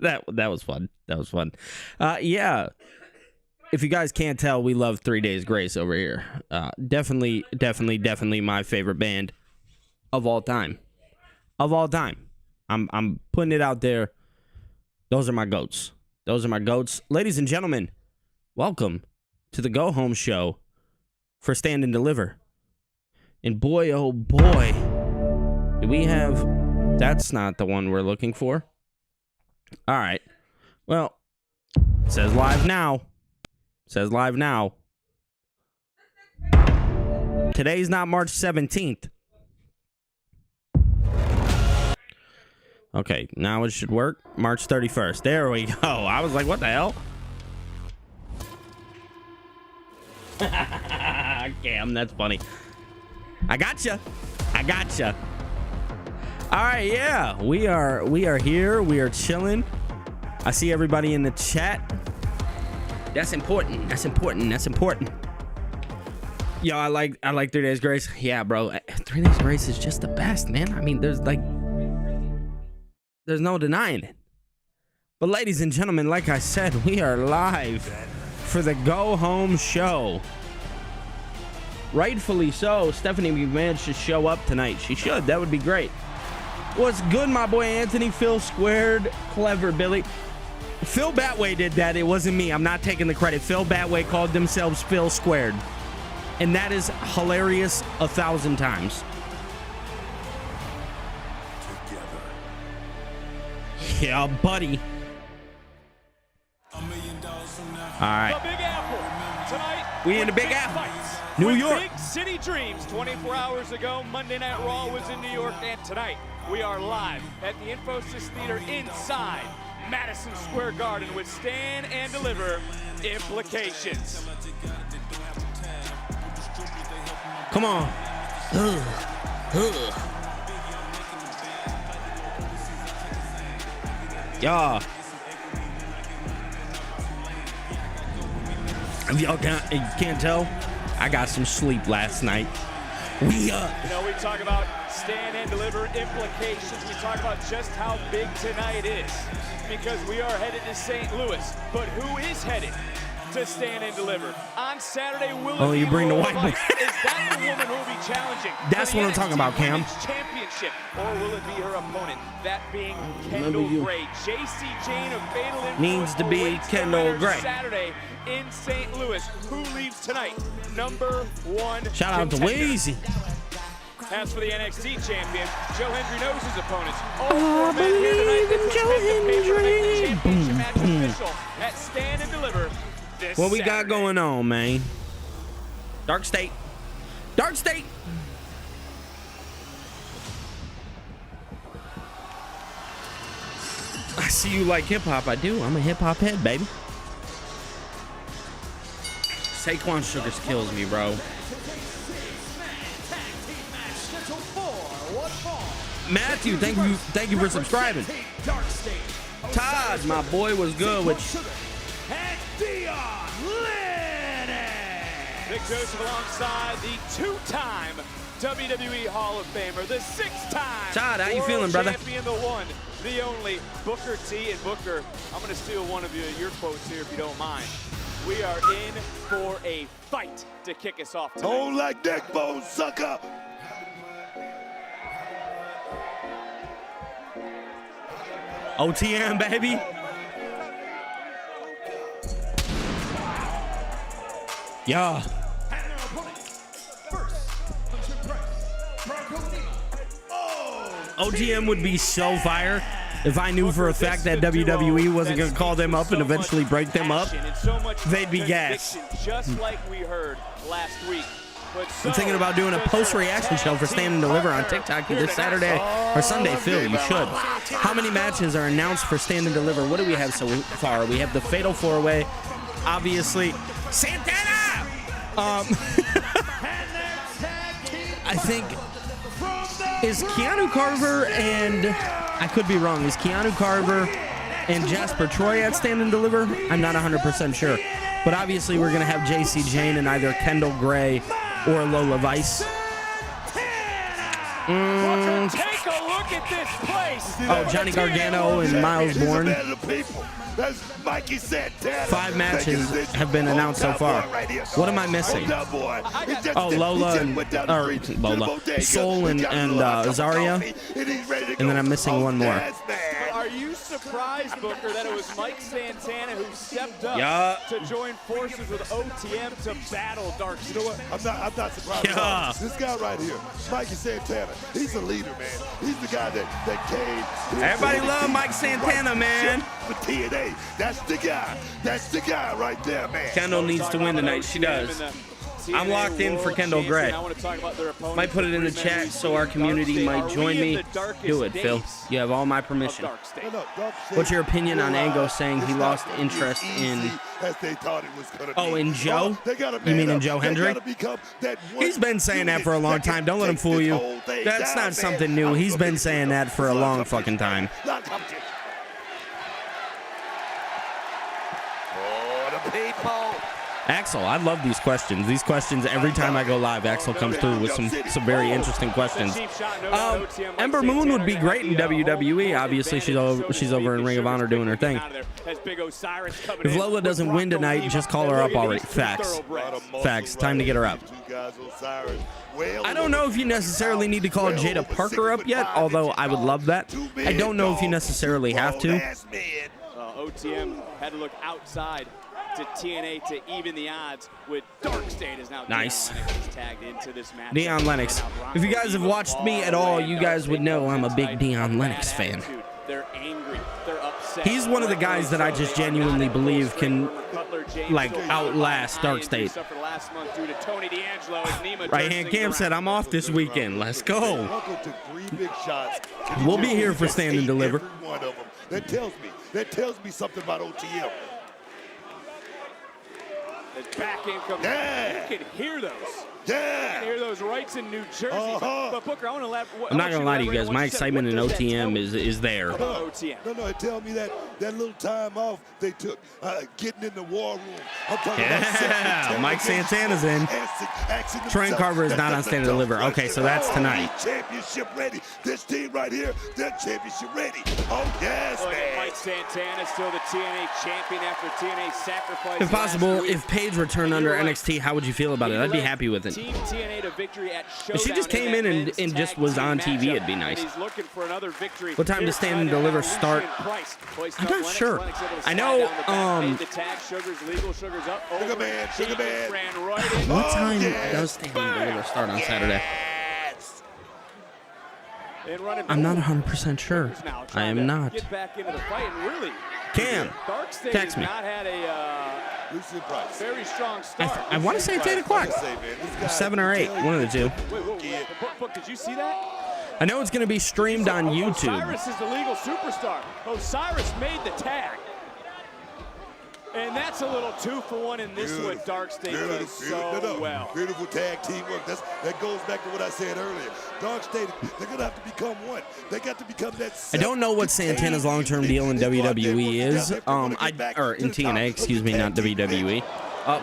That was fun. That was fun. Yeah. If you guys can't tell, we love 3 Days Grace over here. Definitely my favorite band of all time. Of all time. I'm putting it out there. Those are my goats. Those are my goats. Ladies and gentlemen, welcome to the Go Home Show for Stand and Deliver. And boy, oh boy, do we have... That's not the one we're looking for. All right. Well, it says live now. It says live now. Today's not March 17th. Okay, now it should work. March 31st. There we go. I was like, what the hell? Damn, that's funny. I gotcha. I gotcha. All right, yeah. We are here. We are chilling. I see everybody in the chat. That's important. That's important. That's important. Yo, I like 3 Days Grace. Yeah, bro. 3 Days Grace is just the best, man. I mean, there's no denying it. But ladies and gentlemen, like I said, we are live for the Go Home Show. Rightfully so. Stephanie managed to show up tonight. She should. That would be great. What's good, my boy Anthony? Phil Squared. Clever, Billy. Phil Batway did that. It wasn't me. I'm not taking the credit. Phil Batway called themselves Phil Squared. And that is hilarious 1,000 times. Yeah, buddy. All right. The Big Apple. Tonight, we in the Big Apple. New York. Big City Dreams. 24 hours ago, Monday Night Raw was in New York, and tonight we are live at the Infosys Theater inside Madison Square Garden with Stand and Deliver Implications. Come on. Yeah. If y'all can't tell, I got some sleep last night. We up. You know, we talk about Stand and Deliver Implications. We talk about just how big tonight is because we are headed to St. Louis. But who is headed to Stand and Deliver? On Saturday, will it you bring the white boy. Is that the woman who will be challenging? That's what I'm talking about, Cam. Championship, or will it be her opponent? That being Kendall Gray. JC Jane of Fatal Influence needs to be Kendall Gray. Saturday in St. Louis. Who leaves tonight? Number one. Shout out to Wwe. As for the NXT champion, Joe Hendry knows his opponents. I believe in Joe Hendry. Boom, boom. At Stand and Deliver. What we got going on, man? Dark State. Dark State. I see you like hip hop. I do. I'm a hip hop head, baby. Saquon Sugars kills me, bro. Matthew, thank you for subscribing. Todd, my boy, was good with Vic Joseph alongside the two-time WWE Hall of Famer, the six-time Todd, how you feeling, brother? Champion, the one, the only Booker T. And Booker, I'm going to steal one of your quotes here if you don't mind. We are in for a fight to kick us off tonight. Hold like neck bone, sucker. OTM, baby. Yeah. OTM would be so fire if I knew for a fact that WWE wasn't going to call them up and eventually break them up. They'd be gas. Just like we heard last week. I'm thinking about doing a post-reaction show for Stand and Deliver on TikTok this Saturday or Sunday. Phil, you should. How many matches are announced for Stand and Deliver? What do we have so far? We have the Fatal 4-Way, obviously. Santana! I think, is Keanu Carver and, I could be wrong, is Keanu Carver and Jasper Troy at Stand and Deliver? I'm not 100% sure. But obviously we're going to have JC Jane and either Kendall Gray or Lola Vice. Take a look at this place. Oh, Johnny Gargano and Miles Bourne. That's Mikey Santana. 5 matches have been announced so far. What am I missing? Oh, Lola and Soul and Zaria, and then I'm missing one more. Are you surprised, Booker, that it was Mike Santana who stepped up to join forces with OTM to battle Dark State? You know what? I'm not surprised at all. This guy right here, Mikey Santana, he's a leader, man. He's the guy that came. Everybody love Mike Santana, man. For TNA, that's the guy. That's the guy right there, man. Kendall needs to win tonight. She does. I'm locked in for Kendall Gray. Might put it in the chat so our community might join me. Do it, Phil. You have all my permission. What's your opinion on Ango saying he lost interest in... Oh, in Joe? You mean in Joe Hendry? He's been saying that for a long time. Don't let him fool you. That's not something new. He's been saying that for a long fucking time. Axel, I love these questions. These questions, every time I go live, Axel comes through with some very interesting questions. Ember Moon would be great in WWE. Obviously, she's over in Ring of Honor doing her thing. If Lola doesn't win tonight, just call her up already. Facts. Facts. Time to get her up. I don't know if you necessarily need to call Jada Parker up yet, although I would love that. I don't know if you necessarily have to. OTM had to look outside to TNA to even the odds with Dark State is now nice. tagged into this match. Dion Lennox. If you guys have watched me at all, you guys would know I'm a big Dion Lennox fan. They're angry. They're upset. He's one of the guys that I just genuinely believe can like outlast Dark State. Right hand Cam said I'm off this weekend. Let's go. We'll be here for Stand and Deliver. That tells me something about OTM. As back in comes, you can hear those. Yeah. You can hear those rights in New Jersey. But Booker, I want to I'm not gonna lie to you guys. My excitement in OTM is there. No, it tells me that little time off they took, getting in the war room. I'm talking about Mike Santana's in. Trent Carver is not on Stand and Deliver. Okay, so that's tonight. Championship ready. This team right here, they're championship ready. Oh yes, man. Mike Santana still the TNA champion after TNA sacrifice. If possible, if Paige returned under NXT, how would you feel about it? I'd be happy with it. Team TNA to victory at If she just came in and just was on TV, it'd be nice. What time does Stand and Deliver start? I'm not sure. I know, what time does Stand and Deliver start on Saturday? I'm not 100% sure. I am not. Cam, text me. Very strong start. I want to say it's 8 o'clock. 7 or 8, one of the two. Wait, did you see that? I know it's going to be streamed on YouTube. Osiris is the legal superstar. Osiris made the tag. And that's a little 2-for-1 in this one. Dark State does so well. Beautiful tag team work. That goes back to what I said earlier. Dark State, they're going to have to become one. They got to become that. I don't know what Santana's long-term deal in WWE is. Or in TNA, excuse me, not WWE.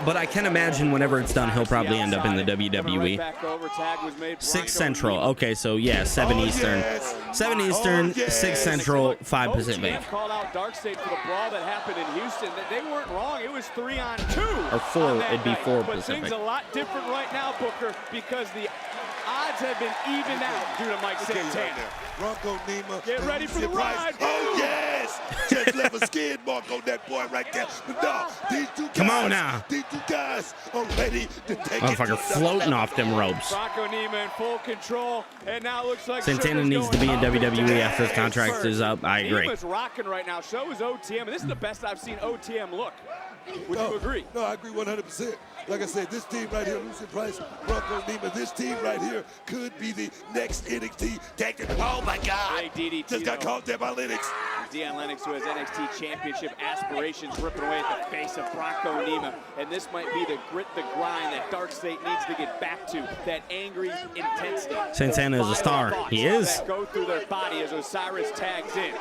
But I can imagine whenever it's done, he'll probably end up in the WWE. 6 Central. Okay, so yeah, 7 Eastern. 7 Eastern, 6 Central, 5 Pacific. Called out Dark State for the brawl that happened in Houston. They weren't wrong. It was 3-on-2. Or 4. It'd be 4 but Pacific. Things a lot different right now, Booker, because the odds have been evened out due to Mike Santana. Bronco Nima. Get ready for the ride. Oh, yes. Just left a skid mark on that boy right there. But no, these two guys. Come on now. These two guys are ready to take Motherfucker floating off them ropes. Bronco Nima in full control. And now it looks like Santana needs to be in WWE after his contract is up. I agree. Nima's rocking right now. So is OTM. And this is the best I've seen OTM look. Would you agree? No, I agree 100%. Like I said, this team right here, Lucian Price, Bronco Nima, this team right here could be the next NXT tag team. Oh my God! Just got caught there by Lennox. Dion Lennox, who has NXT Championship aspirations, ripping away at the face of Bronco Nima. And this might be the grit, the grind that Dark State needs to get back to. That angry intensity. Santana is a star. He is. Go through their body as Osiris tags in.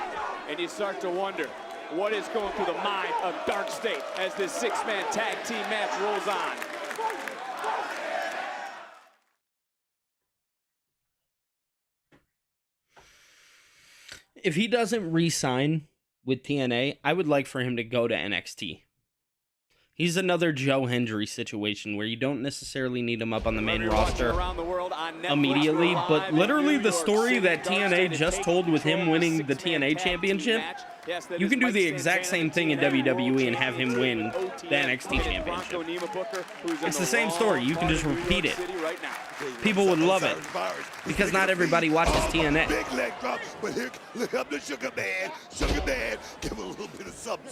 And you start to wonder, what is going through the mind of Dark State as this 6-man tag team match rolls on? if he doesn't re-sign with TNA, I would like for him to go to NXT. He's another Joe Hendry situation where you don't necessarily need him up on the main roster immediately, but literally the story that TNA just told with him winning the TNA championship, you can do the exact same thing in WWE and have him win the NXT championship. It's the same story. You can just repeat it. People would love it because not everybody watches TNA. Big leg drop, but here, look up the Sugar Man. Sugar Man, give him a little bit of something.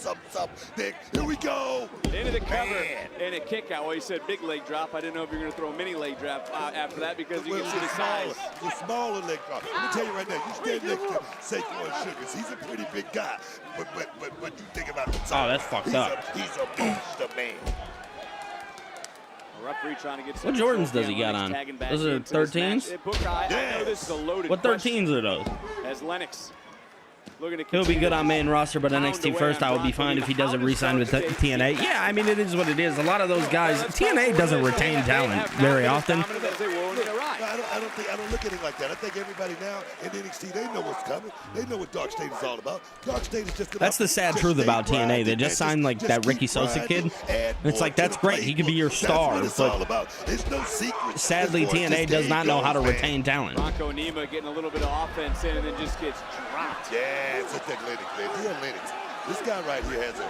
Nick, here we go. Into the cover and a kick out. Well, he said big leg drop. I didn't know if you were going to throw a mini leg drop after that because you can see the size. The smaller leg drop. Let me tell you right now, you stand next to Saquon Sugars. He's a pretty big guy. But what you think about him? Oh, that's fucked up. He's a monster man. Trying to get what Jordans does he got on? Those are 13s? What 13s are those? As Lennox he'll be good on main roster, but NXT first I would be fine if he doesn't re-sign with TNA. Yeah, I mean, it is what it is. A lot of those guys, TNA doesn't retain talent very often. I don't look at it like that. I think everybody now in NXT, they know what's coming. They know what Dark State is all about. Dark State is just that's the sad truth about TNA. They just signed like that Ricky Sosa kid. And it's like, that's great. He could be your star, but sadly, TNA does not know how to retain talent. Bronco Nima getting a little bit of offense in and then just gets dropped. Yeah, it's Lennox. This guy right here has a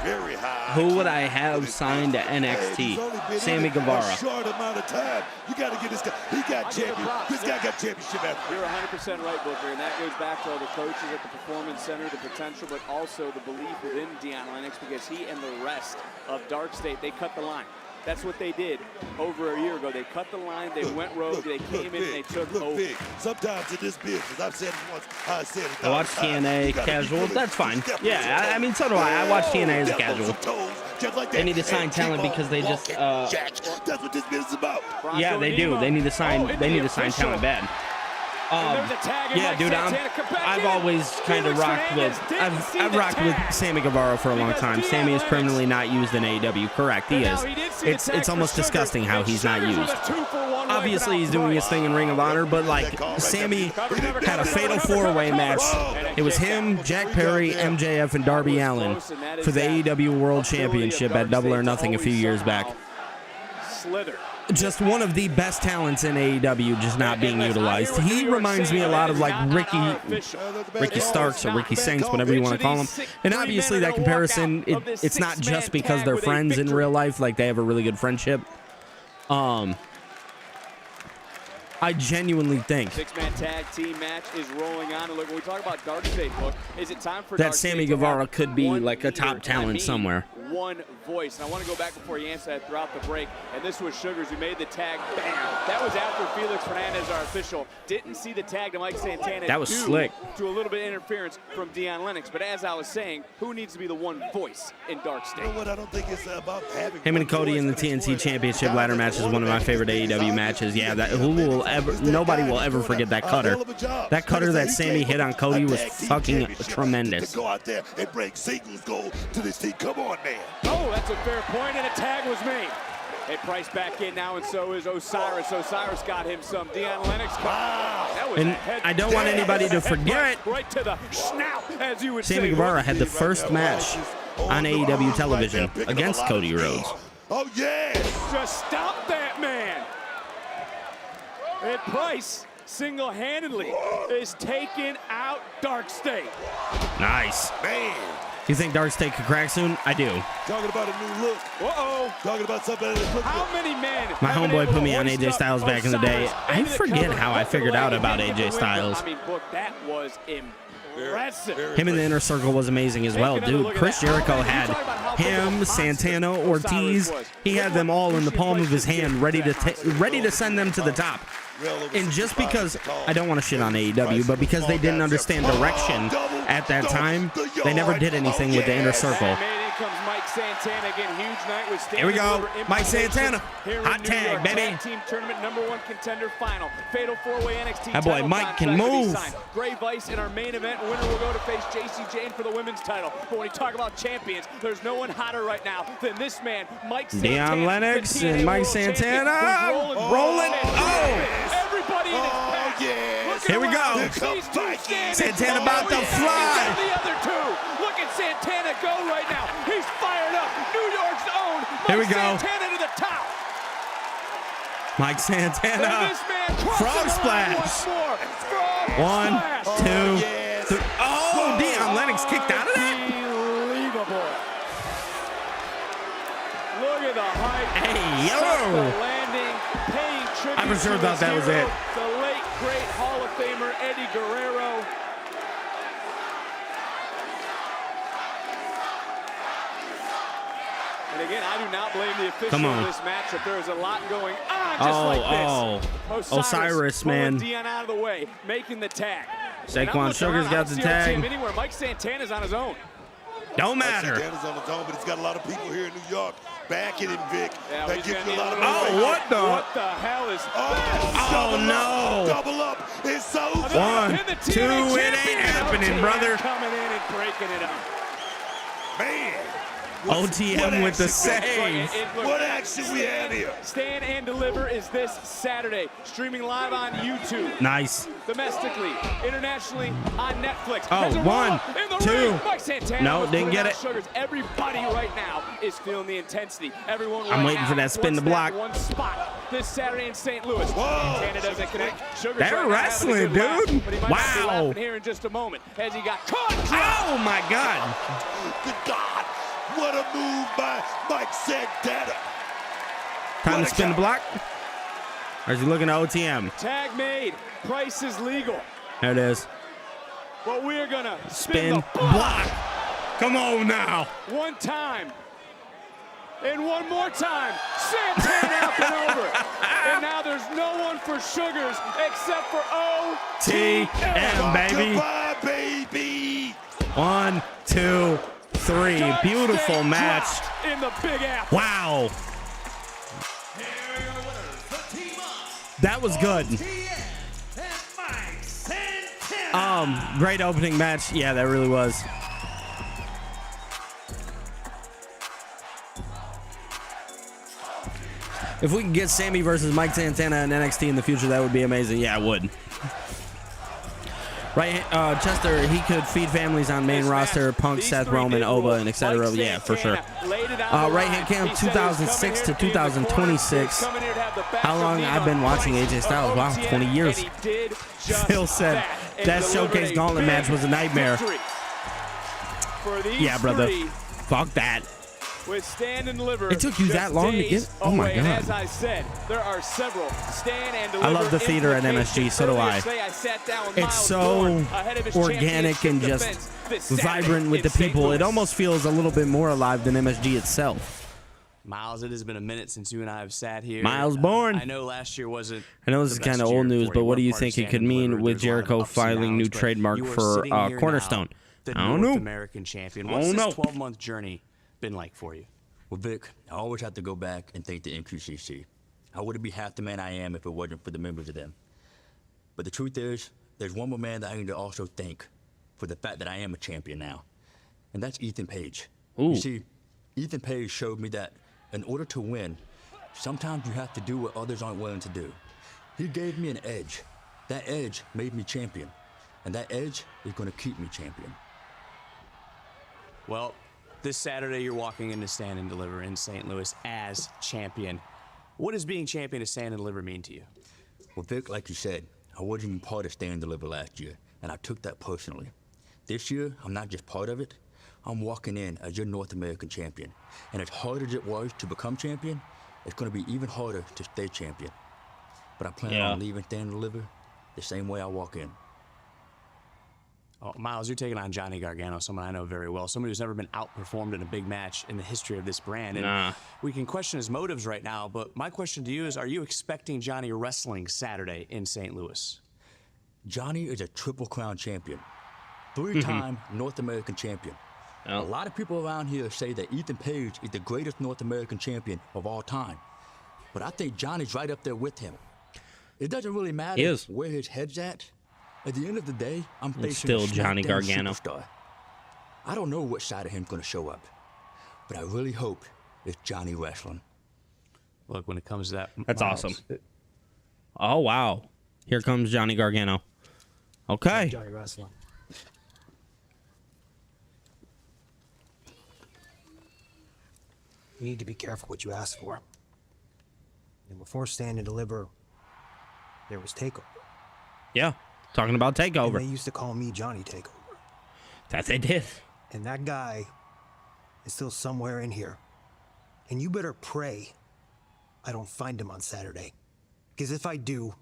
very high. Who would I have signed to NXT? Sammy Guevara. Short amount of time. You got to get this guy. He got champion. This guy got championship after. You're 100% right, Booker, and that goes back to all the coaches at the Performance Center, the potential, but also the belief within Dion Lennox, because he and the rest of Dark State, they cut the line. That's what they did over a year ago. They cut the line, they went rogue, they came in, and they took over. Big. Sometimes in this business, I've said it once, I said it. I watch TNA casual. That's fine. Yeah, I mean, so do I. I watch TNA as a casual. They need to sign talent because they just. That's what this business is about. Yeah, they do. They need to sign. They need to sign talent bad. Yeah, dude, I've always kind of rocked with. I've rocked with Sammy Guevara for a long time. Sammy is permanently not used in AEW. Correct, he is. It's almost disgusting how he's not used. Obviously, he's doing his thing in Ring of Honor, but like Sammy had a fatal four-way match. It was him, Jack Perry, MJF, and Darby Allin for the AEW World Championship at Double or Nothing a few years back. Just one of the best talents in AEW, just not being utilized. He reminds me a lot of like Ricky Starks or Ricky Saints, whatever you want to call him. And obviously that comparison, it's not just because they're friends in real life, like they have a really good friendship. I genuinely think six-man tag team match is rolling on. And look, when we talk about Dark State, look, is it time for that Sammy Guevara could be like a top talent somewhere? One voice. And I want to go back before you answer that throughout the break. And this was Sugars who made the tag. Bam! That was after Felix Fernandez, our official, didn't see the tag to Mike Santana. That was slick. To a little bit of interference from Dion Lennox. But as I was saying, who needs to be the one voice in Dark State? You know what? I don't think it's about having him and Cody in the TNT Championship ladder match is one of my favorite AEW matches. Yeah, nobody will ever forget that cutter. That cutter that Sammy hit on Cody was fucking tremendous. To go out there and bring singles gold to this team. Come on, man. Oh, that's a fair point, and a tag was made. They priced back in now, and so is Osiris. Osiris got him some. Dion Lennox. Wow. That was and I don't want anybody to forget, right to the snout, as you would say. Sammy Guevara had the first match on AEW television against Cody Rhodes. Oh, yeah. Just stop that man. And Price single-handedly is taking out Dark State. Nice. Man. You think Dark State could crack soon? I do. Talking about a new look. Uh-oh. Talking about something that looks How many men? My homeboy put me on AJ Styles back in the day. I forget how I figured out about AJ Styles. I mean, look, that was impressive. Him in the Inner Circle was amazing as well, dude. Chris Jericho had him, Santana, Ortiz. He had them all in the palm of his hand, ready to send them to the top. And just because, I don't want to shit on AEW, but because they didn't understand direction at that time, they never did anything with the Inner Circle. Comes Mike Santana again, huge night with Here we go, Mike Santana, hot tag, baby. Team tournament #1 contender final, fatal four-way NXT. That boy Mike can move. Gray Vice in our main event, winner will go to face JC Jane for the women's title. But when you talk about champions, there's no one hotter right now than this man, Mike Santana. Dion Lennox and Mike Santana rolling. Oh, everybody in his pack. Yeah. Look Here we go. Santana about to fly. The other two. Look at Santana go right now. He's fired up. New York's own. Here we go. Santana to the top. Mike Santana. Frog splash. One, two, three. Oh, Deion Lennox kicked out of that? Unbelievable. Look at the height. Hey, yo. The landing, paying tribute I for sure to thought his that was hero, it. The late, great Hall of Famer, Eddie Guerrero. And again, I do not blame the official of this matchup. There's a lot going on just like this. Osiris, man. Deion out of the way, making the tag. Saquon Sugar's got the tag. Anywhere. Mike Santana's on his own. Don't matter. Santana's on his own, but he's got a lot of people here in New York backing him, Vic. Yeah, that gives you a lot of motivation. What the hell is no. Double up. It's so One, two, it ain't happening, brother. Coming in and breaking it up. Man. OTM with the save. What action we had here? Stand and Deliver is this Saturday, streaming live on YouTube. Nice. Domestically, internationally, on Netflix. Oh, one, two. Mike Santana No, didn't get it. Sugars. Everybody right now is feeling the intensity. Everyone right I'm waiting for that spin to block. One spot this Saturday in St. Louis. Santana doesn't connect. Sugars They're right wrestling, laugh, dude. but he might not be Wow. laughing here in just a moment as he got caught. Oh, my God. Good God. What a move by Mike Santana. Time to spin the block. Or is he looking at OTM? Tag made. Price is legal. There it is. But we're going to Spin the block. Come on now. One time. And one more time. Santana up and over. And now there's no one for Sugars except for OTM, baby. Goodbye, baby. 1, 2, 3. Beautiful match. In the Big Apple. Wow. That was good. Great opening match. Yeah, that really was. If we could get Sammy versus Mike Santana in NXT in the future, that would be amazing. Yeah, it would. Right, Chester, he could feed families on main roster, Punk, Seth Roman, Oba, and etc. Yeah, for sure. Right hand cam 2006 to 2026. How long I've been watching AJ Styles? Wow, 20 years. Phil said that Showcase Gauntlet match was a nightmare. Yeah, brother. Fuck that. With Stand and Deliver. It took you that long to get? Oh my God. As I said, there are several Stand and Deliver. I love the theater at MSG, so do I. It's so organic and just vibrant with the people. It almost feels a little bit more alive than MSG itself. Miles, it has been a minute since you and I have sat here. Miles Bourne. I know last year wasn't. I know this is kind of old news, but what do you think it could mean with Jericho filing new trademark for Cornerstone? I don't know. American champion. What's this 12-month journey been like for you? Well, Vic, I always have to go back and thank the NQCC. I wouldn't be half the man I am if it wasn't for the members of them. But the truth is, there's one more man that I need to also thank for the fact that I am a champion now, and that's Ethan Page. Ooh. You see, Ethan Page showed me that in order to win, sometimes you have to do what others aren't willing to do. He gave me an edge. That edge made me champion, and that edge is going to keep me champion. Well, this Saturday, you're walking into Stand and Deliver in St. Louis as champion. What does being champion of Stand and Deliver mean to you? Well, Vic, like you said, I wasn't even part of Stand and Deliver last year, and I took that personally. This year, I'm not just part of it. I'm walking in as your North American champion. And as hard as it was to become champion, it's going to be even harder to stay champion. But I plan on leaving Stand and Deliver the same way I walk in. Oh, Miles, you're taking on Johnny Gargano, someone I know very well, somebody who's never been outperformed in a big match in the history of this brand. And we can question his motives right now, but my question to you is, are you expecting Johnny wrestling Saturday in St. Louis? Johnny is a Triple Crown champion, 3-time North American champion. A lot of people around here say that Ethan Page is the greatest North American champion of all time. But I think Johnny's right up there with him. It doesn't really matter where his head's at. At the end of the day, I'm facing still Johnny Gargano. Superstar. I don't know which side of him's going to show up, but I really hope it's Johnny wrestling. Look, when it comes to that, that's awesome. Oh, wow. Here comes Johnny Gargano. Okay. Enjoy wrestling. You need to be careful what you ask for. And before Stand and Deliver, there was Takeover. Yeah. Talking about Takeover. And they used to call me Johnny Takeover. That they did. And that guy is still somewhere in here. And you better pray I don't find him on Saturday. Because if I do,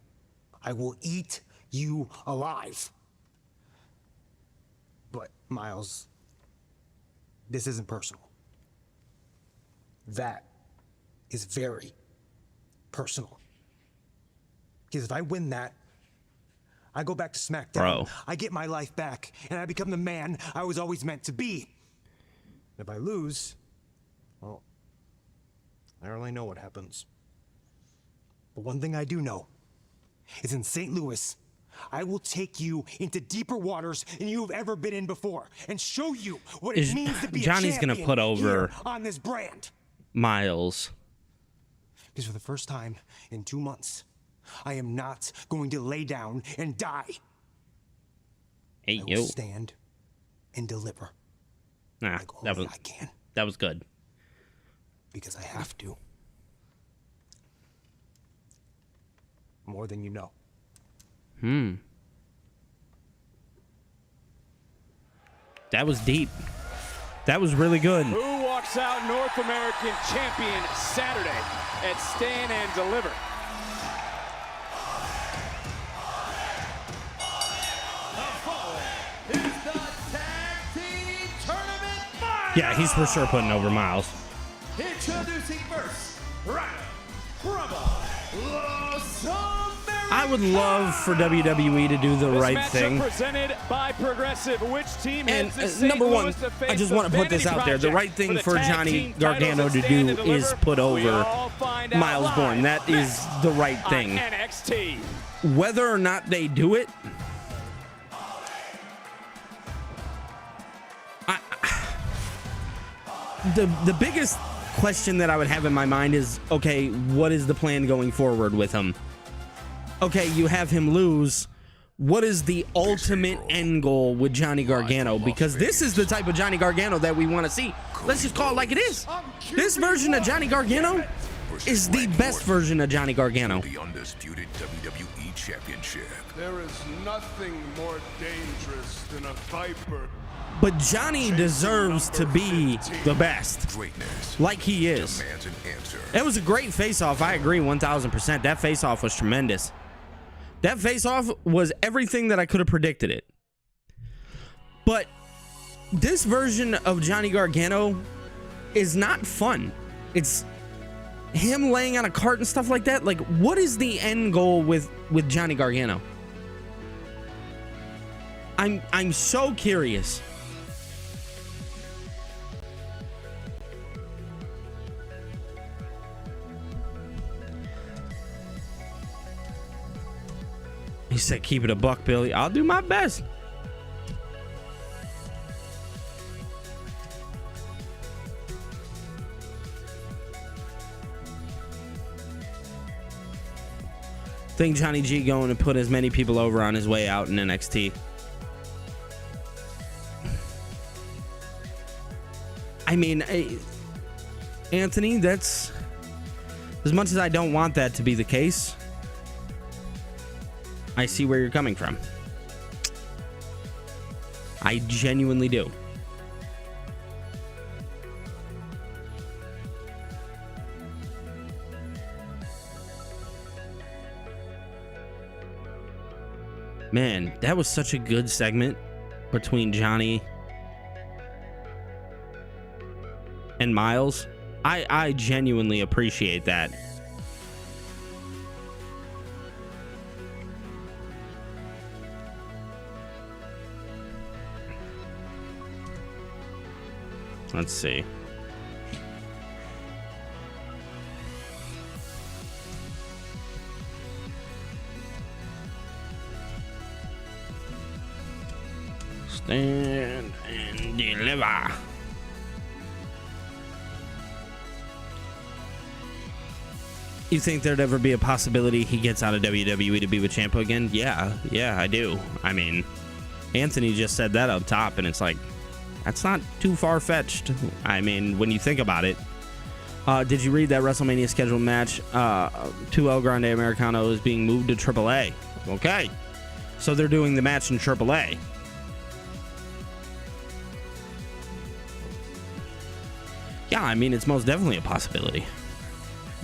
I will eat you alive. But, Miles, this isn't personal. That is very personal. Because if I win that, I go back to SmackDown. Bro. I get my life back, and I become the man I was always meant to be. If I lose, well, I don't really know what happens. But one thing I do know is in St. Louis, I will take you into deeper waters than you've ever been in before and show you what it means to be Johnny's a gonna champion put over here on this brand. Miles. Because for the first time in 2 months, I am not going to lay down and die. Hey, I will yo. stand and deliver. Nah, Like only I can. that was good. Because I have to. More than you know. That was deep. That was really good. Who walks out North American champion Saturday at Stand and Deliver? Yeah, he's for sure putting over Miles. Introducing first, right from Los Americas. I would love for WWE to do the This right matchup thing. presented by Progressive. Which team And heads to St. number one, Louis to face I just the want to put this Vanity out there. The right Project thing the for tag Johnny team titles Gargano at to Stand do and is Deliver? put We over all find out Miles live Bourne. That is the right on thing. NXT. Whether or not they do it, the biggest question that I would have in my mind is, okay, what is the plan going forward with him? Okay, you have him lose. What is the ultimate end goal with Johnny Gargano? Because this is the type of Johnny Gargano that we want to see. Let's just call it like it is. This version of Johnny Gargano is the best version of Johnny Gargano. The undisputed WWE Championship. There is nothing more dangerous than a viper. But Johnny deserves to be the best, Greatness like he is. demands an answer. It was a great face-off. I agree 1,000%. That face-off was tremendous. That face-off was everything that I could have predicted it. But this version of Johnny Gargano is not fun. It's him laying on a cart and stuff like that. Like, what is the end goal with Johnny Gargano? I'm so curious. He said, keep it a buck, Billy. I'll do my best. Think Johnny G going to put as many people over on his way out in NXT. I mean, Anthony, that's... As much as I don't want that to be the case, I see where you're coming from. I genuinely do. Man, that was such a good segment between Johnny and Miles. I genuinely appreciate that. Let's see. Stand and deliver. You think there'd ever be a possibility he gets out of WWE to be with Ciampa again? Yeah, I do. I mean, Anthony just said that up top, and it's like, that's not too far-fetched. I mean, when you think about it. Did you read that WrestleMania scheduled match? 2 El Grande Americano is being moved to AAA. Okay. So they're doing the match in AAA. Yeah, I mean, it's most definitely a possibility.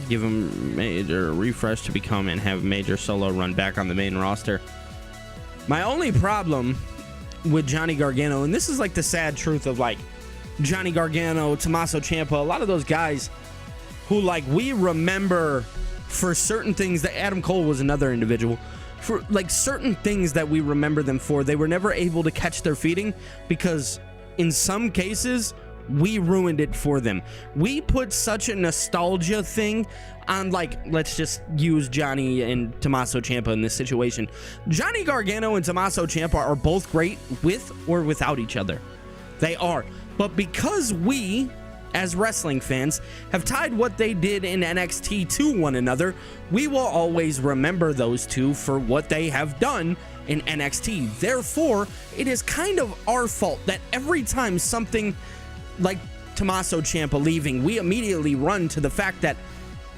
Give him major refresh to become and have a major solo run back on the main roster. My only problem with Johnny Gargano, and this is like the sad truth of like Johnny Gargano, Tommaso Ciampa, a lot of those guys who like we remember for certain things. That Adam Cole was another individual. For like certain things that we remember them for, they were never able to catch their feeding because in some cases we ruined it for them. We put such a nostalgia thing on, like, let's just use Johnny and Tommaso Ciampa in this situation. Johnny Gargano and Tommaso Ciampa are both great with or without each other. They are. But because we, as wrestling fans, have tied what they did in NXT to one another, we will always remember those two for what they have done in NXT. Therefore, it is kind of our fault that every time something like Tommaso Ciampa leaving, we immediately run to the fact that,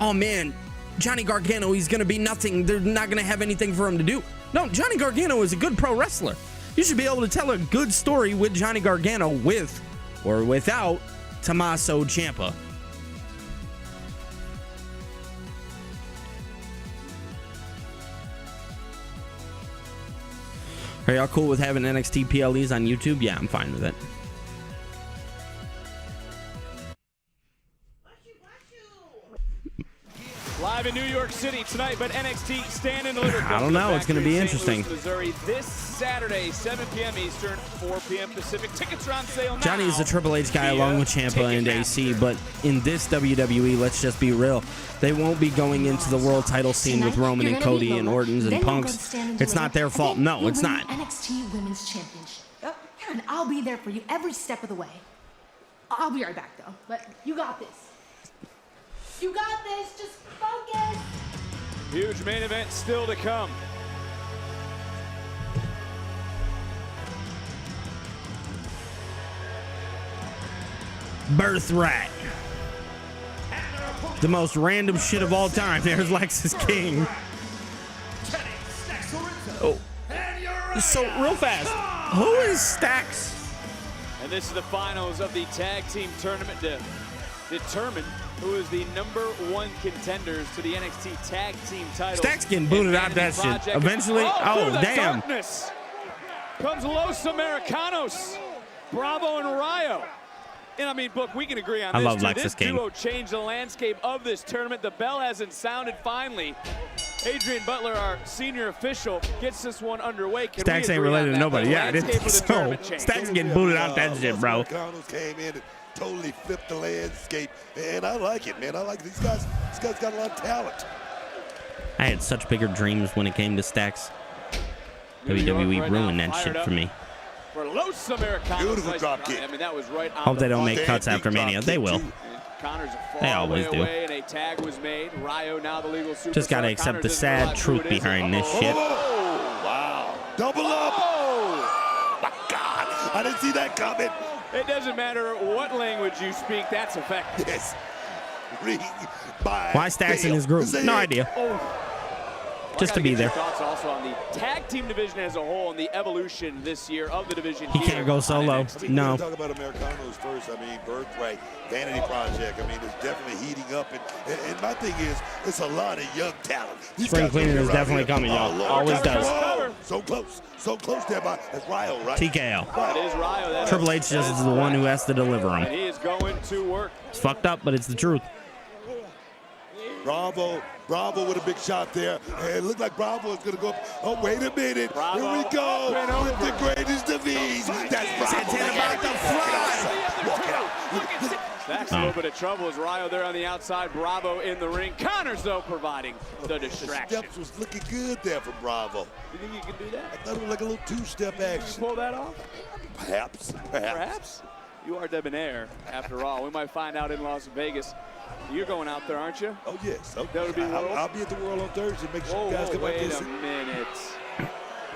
oh man, Johnny Gargano, he's going to be nothing. They're not going to have anything for him to do. No, Johnny Gargano is a good pro wrestler. You should be able to tell a good story with Johnny Gargano with or without Tommaso Ciampa. Are y'all cool with having NXT PLEs on YouTube? Yeah, I'm fine with it. Live in New York City tonight, but NXT Stand and Deliver. I don't know. It's going to be interesting. Missouri this Saturday, 7 p.m. Eastern, 4 p.m. Pacific. Tickets are on sale now. Johnny is a Triple H guy along with Ciampa and AC, but in this WWE, let's just be real, they won't be going into the world title scene with Roman and Cody and Ortons and Punks. It's not their fault. No, it's not. NXT Women's Championship. And I'll be there for you every step of the way. I'll be right back, though. But you got this. You got this. Just focus. Huge main event still to come. Birthright. The most random shit of all time. There's Lexus King. Oh. So, real fast, who is Stax? And this is the finals of the tag team tournament to determine who is the #1 contenders to the NXT tag team title. Stax getting booted out that shit. Eventually, oh damn. Darkness comes Los Americanos, Bravo and Rayo. And I mean, Book, we can agree on this. I love Lexus This King. duo changed the landscape of this tournament. The bell hasn't sounded finally. Adrian Butler, our senior official, gets this one underway. Can Stax ain't related to nobody. Yeah, I didn't think so. Stax getting booted out that shit, bro. Americanos came in and totally flipped the landscape, and I like it, man. I like these guys. These guys got a lot of talent. I had such bigger dreams when it came to Stax. WWE ruined that shit for me. For Los Americanos. Beautiful drop kick. I mean, that was right on. Hope they don't make cuts after Mania. They will. Connor's a They far always way do. away, and a tag was made. Rayo now the legal superstar. Just gotta accept the sad truth behind this shit. Oh, wow. Double up. Oh, my God. I didn't see that coming. It doesn't matter what language you speak, that's effective. Yes. Ring by Why Stax in his group? No idea. Just to be there. Thoughts also on the tag team division as a whole and the evolution this year of the division. He can't go solo. No. Talk about Americanos first. I mean, Birthright, Vanity Project. I mean, it's definitely heating up. And my thing is, it's a lot of young talent. These Spring guys cleaning is around definitely here. coming, y'all. Lord. Always does. Whoa. So close there, by that's Rayo, right? TKO. That is Rayo. That Triple H just is the one who has to deliver and him. he is going to work. It's fucked up, but it's the truth. Bravo with a big shot there. And it looked like Bravo is going to go up. Oh, wait a minute. Bravo. Here we go with the greatest of ease. That's Bravo. about to fly. Walk it out. That's a little bit of trouble as Rayo there on the outside. Bravo in the ring. Connors, though, providing the distraction. The steps was looking good there for Bravo. You think you can do that? I thought it was like a little two-step action. Pull that off? Perhaps. Perhaps. You are debonair, after all. We might find out in Las Vegas. You're going out there, aren't you? Oh, yes. Okay. That'll be I'll be at the World on Thursday. Make sure you guys come out wait there. a minute.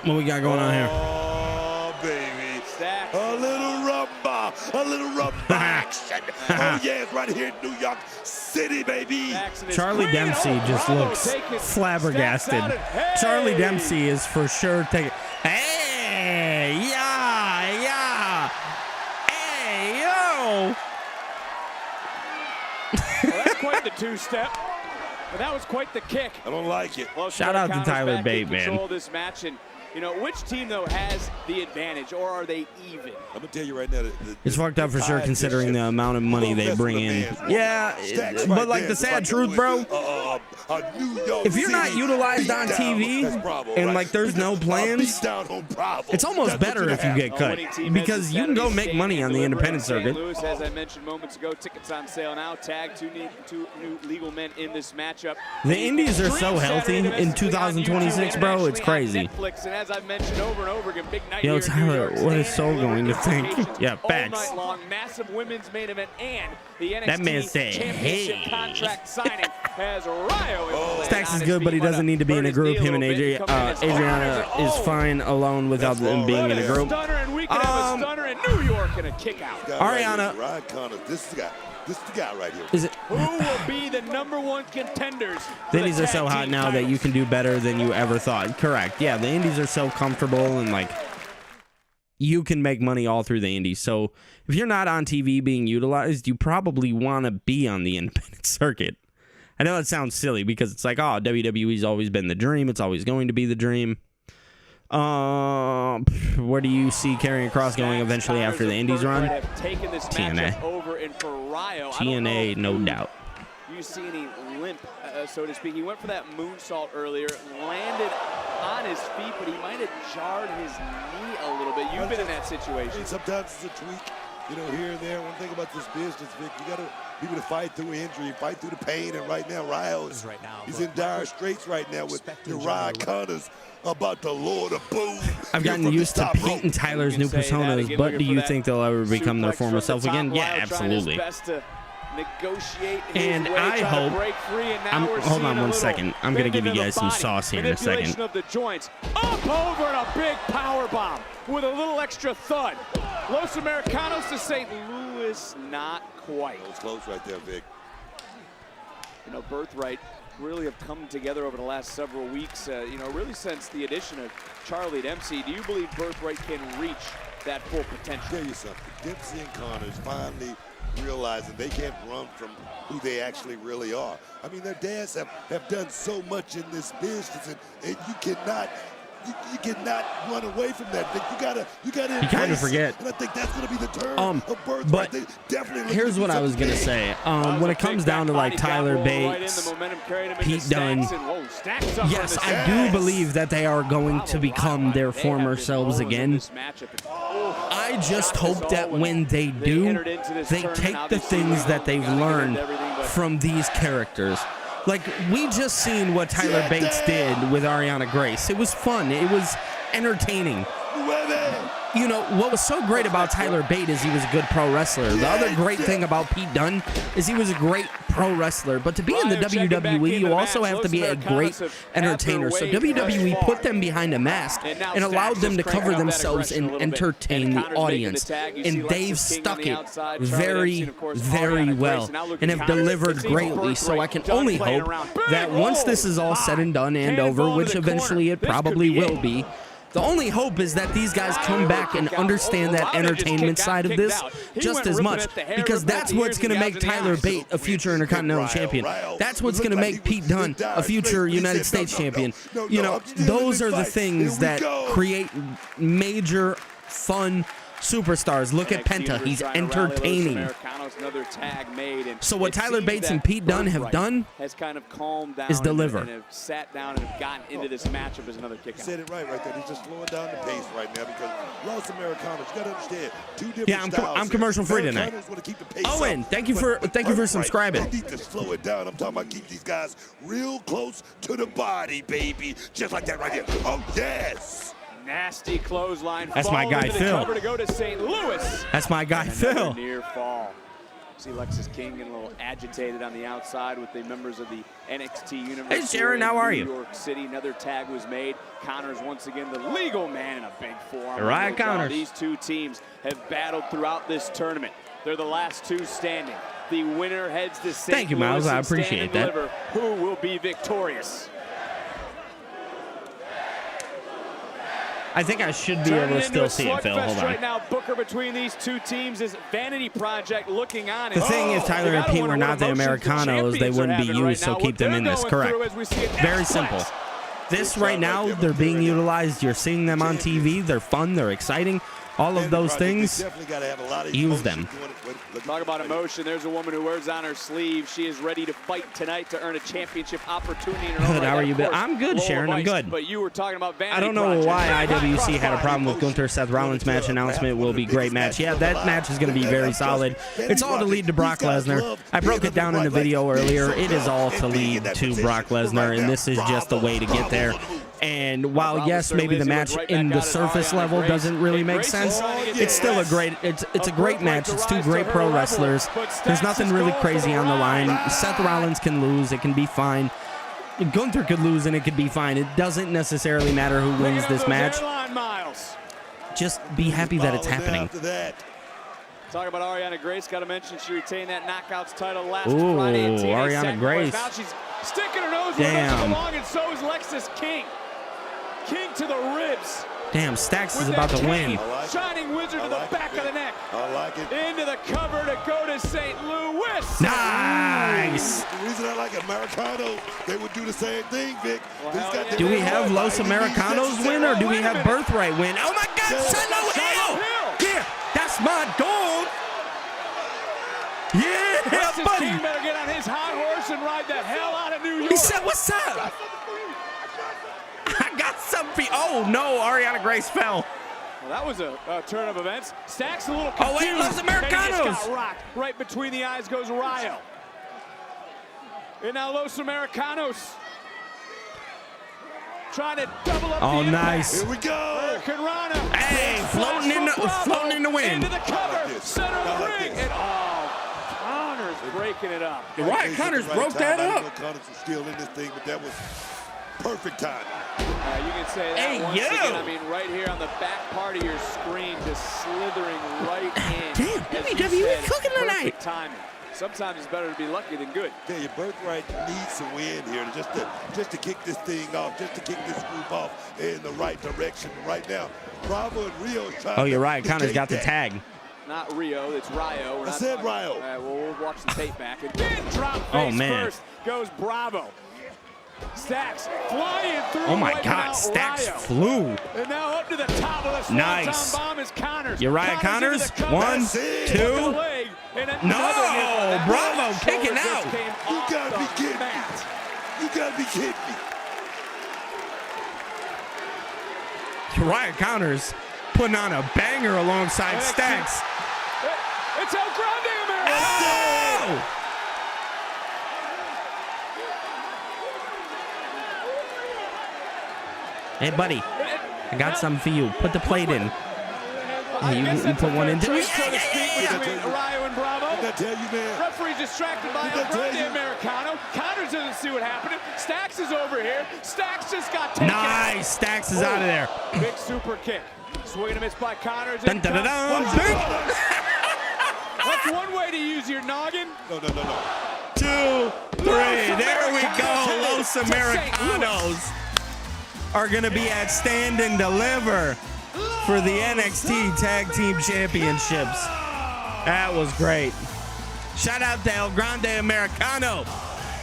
What we got going on here? Oh, baby. Stacks. A little rumba action. Oh, yes, right here in New York City, baby. Charlie Dempsey just looks flabbergasted. Charlie Dempsey is for sure taking. Hey, yeah. Hey, yo. Well, that's quite the two-step. But that was quite the kick. I don't like it. Well, Shout out to Tyler Bate, man. Control this match, and you know which team though has the advantage, or are they even? I'm gonna tell you right now. It's fucked up for sure, considering the amount of money they bring in. Yeah, but like the sad truth, bro. If you're not utilized on TV and like there's no plans, it's almost better if you get cut because you can go make money on the independent circuit. Louis, as I mentioned moments ago, tickets on sale now. Tag two new legal men in this matchup. The indies are so healthy in 2026, bro. It's crazy. Netflix, and as I've mentioned over and over again, big night Yo, here in New Tyler, York what is City. Soul going to think? Yeah, All facts. night long, massive women's main event and the NXT That man said, championship hey. contract signing has Rio. Stacks is good, but he doesn't need to be in a group. Him and Adriana is fine alone without them being in a group. And we can have a stunner in New York and a kick out. Ariana. Ryan Connors, this is the guy right here. Is it? Who will be the #1 contenders? The indies are so hot now that you can do better than you ever thought. Correct. Yeah, the indies are so comfortable and like you can make money all through the indies. So if you're not on TV being utilized, you probably want to be on the independent circuit. I know it sounds silly because it's like, oh, WWE's always been the dream. It's always going to be the dream. Where do you see Karrion Kross going eventually after the indies run? TNA. TNA, no doubt. You see any limp, so to speak. He went for that moonsault earlier, landed on his feet, but he might have jarred his knee a little bit. You've been in that situation. Sometimes it's a tweak, you know, here and there. One thing about this business, Vic, you got to be able to fight through injury, fight through the pain, and right now, Riles, he's in dire straits right now with Ryan Connors about the Lord of Boom. I've gotten used to Pete and Tyler's new personas, but do you think they'll ever become their former self again? Yeah, absolutely. And I hope. Hold on one second. I'm gonna give you guys some sauce here in a second. Of the joints, up over and a big power bomb with a little extra thud. Los Americanos to St. Louis, not quite. It was close right there, Vic. You know, Birthright really have come together over the last several weeks. You know, really since the addition of Charlie Dempsey. Do you believe Birthright can reach that full potential? I'll tell you something. Dempsey and Connors finally realizing they can't run from who they actually really are. I mean, their dads have done so much in this business, and you cannot run away from that. You gotta You kind of forget. And I think that's gonna be the turn of Birthright. But They definitely here's what I was gonna say. When it comes down to like Tyler Bates, Pete Dunne, yes, I do believe that they are going to become their former selves again. I just hope that when they do, they take the things that they've learned from these characters. Like, we just seen what Tyler Bates did with Ariana Grace. It was fun. It was entertaining. You know, what was so great about Tyler Bate is he was a good pro wrestler. The other great thing about Pete Dunne is he was a great pro wrestler. But to be in the WWE, you also have to be a great entertainer. So WWE put them behind a mask and allowed them to cover themselves and entertain the audience. And they've stuck it very, very well and have delivered greatly. So I can only hope that once this is all said and done and over, which eventually it probably will be, the only hope is that these guys come back and understand that entertainment side of this just as much, because that's what's going to make Tyler Bate a future Intercontinental Champion. That's what's going to make Pete Dunne a future United States Champion. You know, those are the things that create major fun superstars. Look at Penta. He's entertaining. So what Tyler Bates and Pete Dunne have done has kind of calmed down is deliver. And have sat down and have gotten into this matchup as another kick out. Said it right there. He's just slowing down the pace right now because Los Americanos, you got to understand, two different styles. I'm commercial free tonight. Owen, thank you for subscribing. They need to slow it down. I'm talking about keep these guys real close to the body, baby. Just like that right here. Oh, yes. Nasty clothesline. That's my guy, Phil. To go to St. Louis. That's my guy, Phil. Near fall. See Lexus King getting a little agitated on the outside with the members of the NXT universe. Hey, Sharon, how are you? New York City, another tag was made. Connors once again the legal man in a big forearm. Ryan Connors. These two teams have battled throughout this tournament. They're the last two standing. The winner heads to St. Thank you, Miles. Louis I and stand appreciate and that. deliver. Who will be victorious? I think I should be able to still see it, Phil. Hold on. Right now, Booker between these two teams is vanity project looking on. The thing is, Tyler and Pete were not the Americanos. They wouldn't be used, so keep them in this. Correct. Very simple. This right now, they're being utilized. You're seeing them on TV. They're fun. They're exciting. All of those things, use them. Talk about emotion. There's a woman who wears on her sleeve. She is ready to fight tonight to earn a championship opportunity. In her Good. How are you, Bill? I'm good, Sharon. I'm good. But you were talking about vanity I don't know why IWC had a problem with Gunther-Seth Rollins match announcement. Will be great match. Yeah, that match is going to be very solid. It's all to lead to Brock Lesnar. I broke it down in the video earlier. It is all to lead to Brock Lesnar, and this is just the way to get there. And while, yes, maybe the match in the surface level doesn't really make sense, it's still a great match. It's two great pro wrestlers. There's nothing really crazy on the line. Seth Rollins can lose. It can be fine. Gunther could lose, and it could be fine. It doesn't necessarily matter who wins this match. Just be happy that it's happening. Talk about Ariana Grace. Got to mention she retained that Knockouts title last Ooh, Friday at TNA Ariana Sacrifice. Grace. Now she's sticking her nose where it doesn't Damn. belong, and so is Lexus King. King to the ribs. Damn, Stax is about to win. Shining Wizard to the back of the neck. I like it. Into the cover to go to St. Louis. Nice. The reason I like Americano, they would do the same thing, Vic. Do we have Los Americanos win, or do we have Birthright win? Oh, my God, Shiloh Hill. Yeah, that's my dog. Yeah, Lexus buddy. King better get on his high horse and ride the hell out of New York. He said, what's up? I got something for you. Oh, no, Ariana Grace fell. Well, that was a turn of events. Stack's a little Oh, confused. wait, Los Americanos. And he just got rocked. Right between the eyes goes Ryo. And now Los Americanos trying to double up Oh, the nice. impact. Here we go. Hurricane Rana. Hey, floating in the wind. Into the cover, center of the ring. And Connors breaking it up. Ryan Connors broke that up. Connors was still in this thing, but that was perfect time. You can say that Hey, once yo. again. I mean, right here on the back part of your screen, just slithering right in. Damn, As you WWE said, cooking tonight. perfect timing. Sometimes it's better to be lucky than good. Yeah, your Birthright needs to win here just to kick this thing off, just to kick this group off in the right direction. Right now, Bravo and Rio trying Oh, you're to right. Connors negate got the that. tag. Not Rio, it's Ryo. I said Ryo. All right, well, we'll watch the tape back. Again, drop face Oh, man. first goes Bravo. Stacks flying through. Oh, my wiping God. out Stacks Ryo. flew. And now up to the top of the swanton Nice. bomb is Connors. Uriah Connors. into the cover. 1, That's it. 2. Leg, and another No, hit. Bravo That kicking shoulder just out. came You off gotta be the kidding me. mat. You gotta be kidding me. Uriah Connors putting on a banger alongside And Stax. It's El Grande America. Oh! Hey, buddy, I got something for you. Put the plate in. Hey, you put one in. So Yeah, to speak, yeah, between Ryo and Bravo. Did I tell you, man? Referee distracted by Did I El tell Grande you? Americano. Connors doesn't see what happened. Stax is over here. Stax just got taken Nice. Stax is out of there. Big super kick. Swing and a miss by Connors. Dun, dun, dun, dun. That's one way to use your noggin. No. 2, 3. There we go. Los Americanos are going to be at Stand and Deliver for the NXT Tag Team Championships. That was great. Shout out to El Grande Americano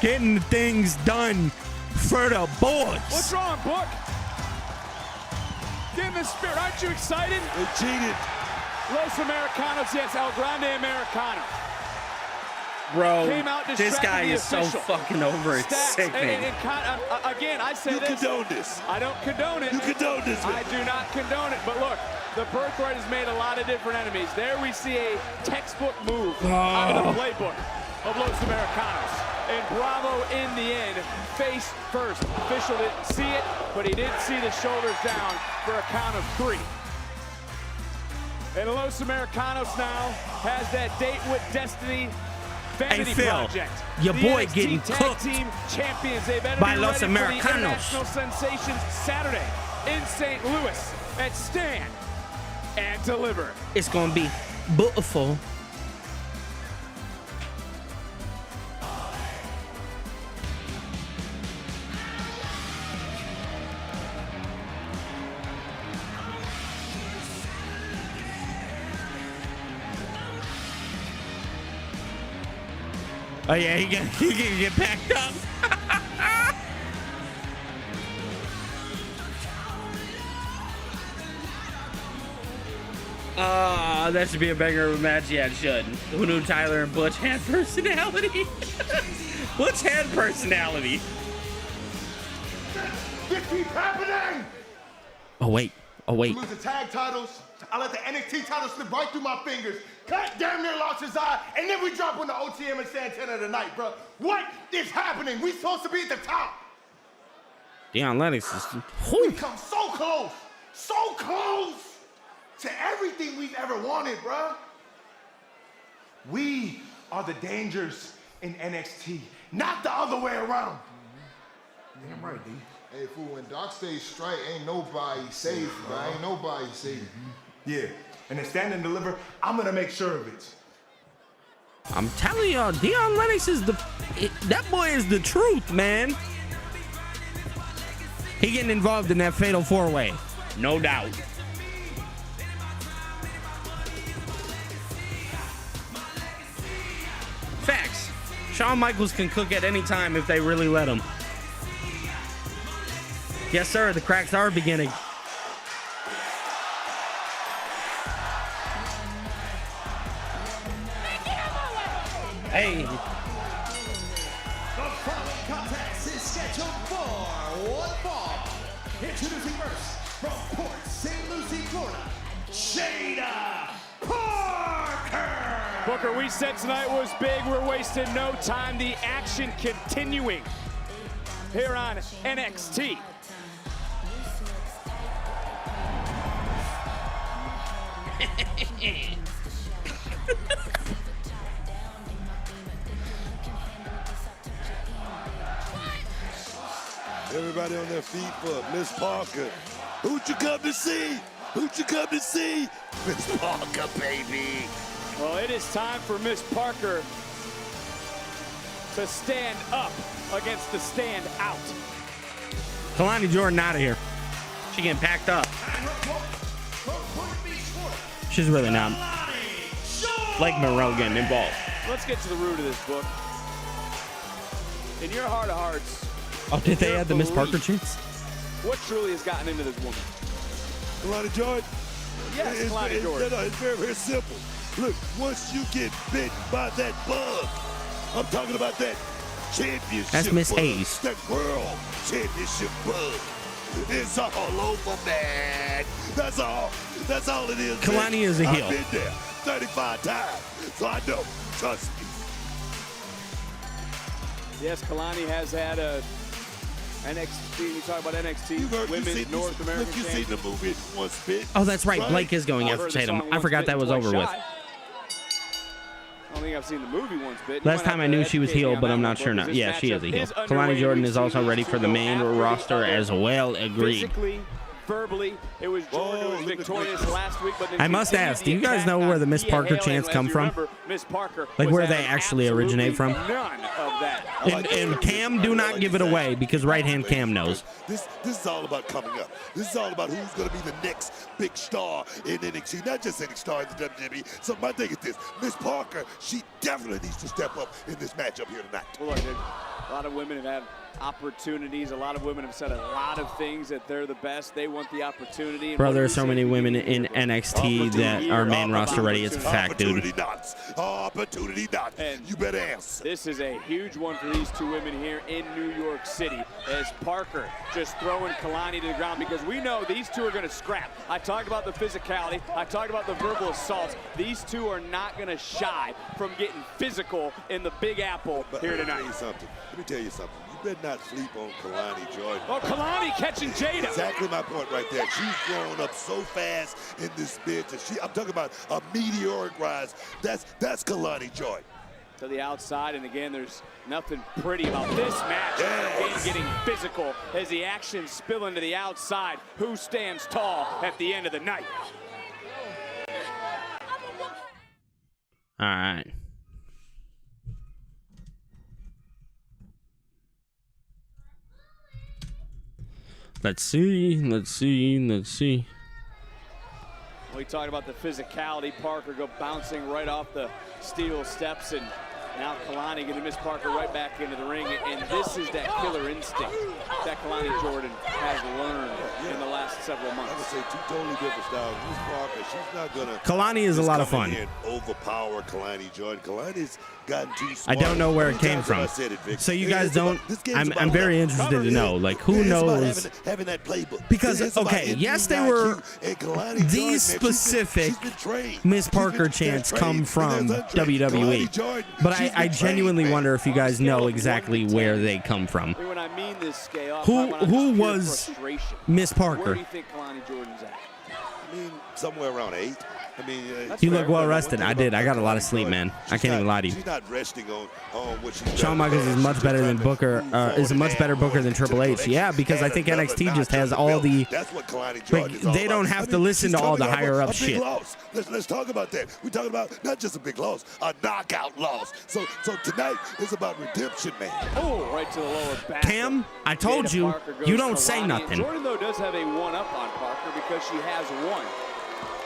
getting things done for the boys. What's wrong, Book? Get in the spirit. Aren't you excited? They cheated. Los Americanos, yes, El Grande Americano. Bro, Came out this distracting guy the is so official. fucking over it. Stax, Sickening. again, I say You this. condone this. I don't condone it. You condone this. I do not condone it. But look, the Birthright has made a lot of different enemies. There we see a textbook move out of the playbook of Los Americanos. And Bravo, in the end, face first. Official didn't see it, but he did see the shoulders down for a count of 3. And Los Americanos now has that date with Destiny Vanity Phil, Project. your The boy NXT getting Tag cooked Team Champions. They better by be Los ready for the Americanos. International Sensations Saturday in St. Louis at Stand and Deliver. It's gonna be beautiful. Oh yeah, he can get packed up. That should be a banger of a match. Yeah, it should. Who knew Tyler and Butch had personality? Butch had personality. This keeps happening. Oh wait. Lose the tag titles. I let the NXT title slip right through my fingers. Cut damn near lost his eye, and then we drop on the OTM and Santana tonight, bro. What is happening? We supposed to be at the top. Deion Lennox is. We come so close to everything we've ever wanted, bro. We are the dangers in NXT, not the other way around. Damn right, D. Hey, fool, when Doc stays straight, ain't nobody safe, bro. Ain't nobody safe. Yeah, and then Stand and Deliver, I'm gonna make sure of it. I'm telling y'all, Deion Lennox is that boy is the truth, man. He getting involved in that fatal 4-way, no doubt. Facts. Shawn Michaels can cook at any time if they really let him. Yes, sir, the cracks are beginning. Hey. The following contest is scheduled for one fall. Introducing first from Port St. Lucie, Florida, Shayna Parker. Booker, we said tonight was big. We're wasting no time. The action continuing here on NXT. Everybody on their feet for Miss Parker. Who'd you come to see? Who'd you come to see? Miss Parker, baby. Well, it is time for Miss Parker to stand up against the stand out. Kalani Jordan out of here. She getting packed up. She's really not like Monroe getting involved. Let's get to the root of this book. In your heart of hearts, Oh, did they add the Miss Parker chance? what truly has gotten into this woman? Kalani Jordan? Yes, Kalani Jordan. No, it's very, very simple. Look, once you get bitten by that bug, I'm talking about that championship That's Miss bug, Hayes. that world championship bug. It's all over, man. That's all it is. Kalani is a heel. I've been there 35 times, so I know. Trust me. Yes, Kalani has had a NXT. You talk about NXT Women's North American Look, you seen the movie Once Bitten. Oh, that's right. Right? Blake is going after Tatum. I forgot that was over with. I don't think I've seen the movie Once Bitten. Last time I knew she was heel, but I'm not sure now. Yeah, she is a heel. Kalani Jordan is also ready for the main roster as well. Agreed. Physically, verbally, it was Jordan who was victorious last week. But I must ask, do you guys know where the Miss Parker chants come from? Like where they actually originate from? None of that. And Cam, do not give it away because right-hand Cam knows. This is all about coming up. This is all about who's going to be the next big star in NXT, not just any star in the WWE. So my thing is this: Miss Parker, she definitely needs to step up in this matchup here tonight. Well, look, a lot of women have had opportunities. A lot of women have said a lot of things that they're the best. They want the opportunity. And Bro, there are so many women in NXT that are main roster ready. It's a fact, dude. Opportunity knots. And you better answer. This is a huge one for these two women here in New York City, as Parker just throwing Kalani to the ground, because we know these two are going to scrap. I talked about the physicality. I talked about the verbal assaults. These two are not going to shy from getting physical in the Big Apple here tonight. Let me tell you something. You better not sleep on Kalani Jordan. Oh, Kalani catching Jada. Exactly my point right there. She's grown up so fast in this bitch. I'm talking about a meteoric rise. That's Kalani Jordan. to the outside, and again, there's nothing pretty about this match. Again, getting physical as the actions spill into the outside. Who stands tall at the end of the night? All right. Let's see. We talked about the physicality. Parker go bouncing right off the steel steps, and now Kalani going to miss Parker right back into the ring. And this is that killer instinct that Kalani Jordan has learned in the last several months. I would say two totally different styles. Miss Parker, she's not going to. Kalani is a lot of fun. Overpower Kalani Jordan. Kalani's gotten too smart. I don't know where it came from. So you guys don't. I'm very interested to know. Like, who knows? Having that playbook. Because okay, yes, they were. These specific Miss Parker chants come from WWE, but I genuinely wonder if you guys know exactly where they come from. When I mean this scale, Who was Miss Parker? Where do you think Kalani Jordan's at? I mean, somewhere around 8. I mean, you look well rested. I did. I got a lot of sleep, man. I can't even lie to you. She's not resting on what she's Shawn Michaels is much better than Booker. Is a much better Booker than Triple H. Yeah, because I think NXT just has all the. That's what Kalani Jordan is all they don't have to listen to all the higher up shit. Let's talk about that. We're talking about not just a big loss, a knockout loss. So tonight is about redemption, man. Oh, right to the lower back. Cam, I told you, you don't say nothing. Jordan though does have a one-up on Parker because she has won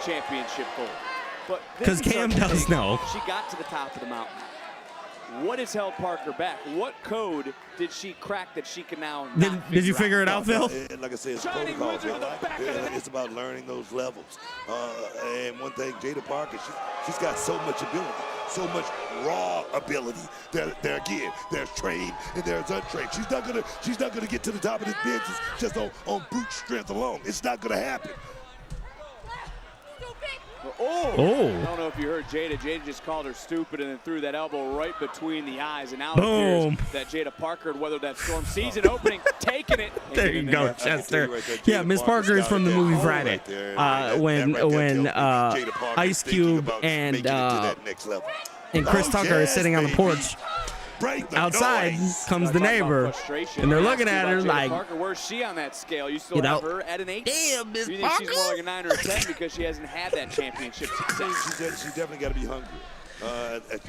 championship gold. Because Cam does know. She got to the top of the mountain. What has held Parker back? What code did she crack that she can now Did you figure it out, Phil? Like I said, it's protocols. It's about learning those levels. And one thing, Jada Parker, she's got so much ability, so much raw ability. There again, there's trained and there's untrained. She's not gonna get to the top of this business just on brute strength alone. It's not gonna happen. Oh! I don't know if you heard Jada. Jada just called her stupid and then threw that elbow right between the eyes. And now it appears that Jada Parker had weathered that storm. Season opening, taking it. There you go, Chester. Yeah, Miss Parker is from the movie Friday. When Ice Cube and Chris Tucker is sitting on the porch. Outside comes the neighbor, and they're looking at her like, Parker, where's she on that scale? You still have her at an 8? Damn, Miss Parker. You think she's more like a 9 or a 10 because she hasn't had that championship success? She's definitely got to be hungry.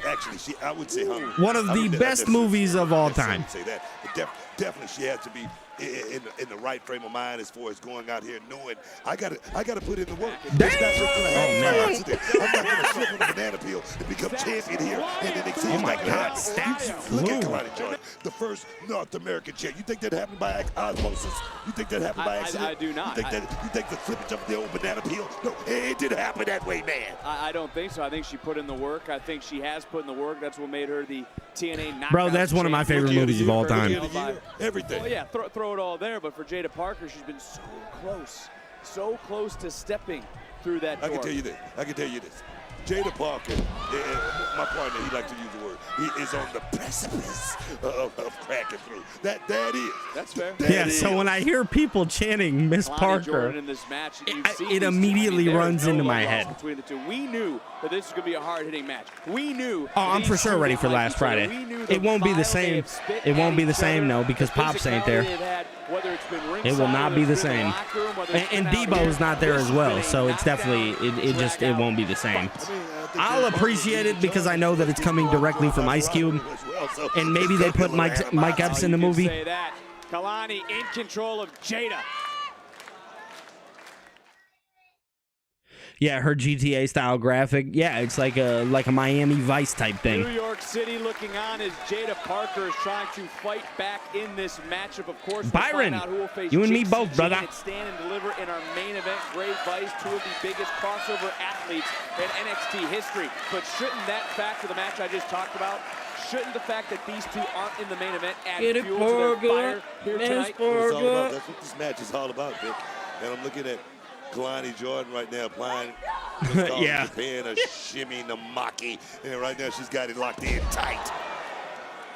Actually, I would say hungry. One of the best movies of all time. Say that. Definitely, she has to be in the right frame of mind as far as going out here knowing I gotta put in the work. Damn. I'm not gonna slip on the banana peel and become champion here and then Oh my God! Look at Kalani Jordan, the first North American champ. You think that happened by osmosis? You think that happened by accident? I do not. You think the slippage of the old banana peel? No, it didn't happen that way, man. I don't think so. I think she put in the work. I think she has put in the work. That's what made her the TNA knockout. Bro, that's one of my favorite movies of all time. Everything. Well, yeah, throw it all there. But for Jada Parker, she's been so close to stepping through that door. I can tell you this. Jada Parker, my partner, he likes to use the word. He is on the precipice of cracking through. That is. That's fair. Yeah. So when I hear people chanting Miss Parker, in this match, it immediately runs into my head. Between the two, we knew that this was going to be a hard-hitting match. We knew. Oh, I'm for sure ready for last Friday. It won't be the same. It won't be the same, no, because Pops ain't there. It will not be the same. And Debo's not there as well, so it's definitely it won't be the same. I'll appreciate it because I know that it's coming directly from Ice Cube, and maybe they put Mike Epps in the movie. Kalani in control of Jada. Yeah, her GTA style graphic. Yeah, it's like a Miami Vice type thing. New York City looking on as Jada Parker is trying to fight back in this matchup. Of course, Byron, you and me both, brother. Stand and deliver in our main event. Grey Vice, two of the biggest crossover athletes in NXT history. But shouldn't that fact of the match I just talked about, shouldn't the fact that these two aren't in the main event add fuel to their fire here tonight? That's what this match is all about, Vic. And I'm looking at Kalani Jordan right now applying Japan a shimmy namaki, and right now she's got it locked in tight.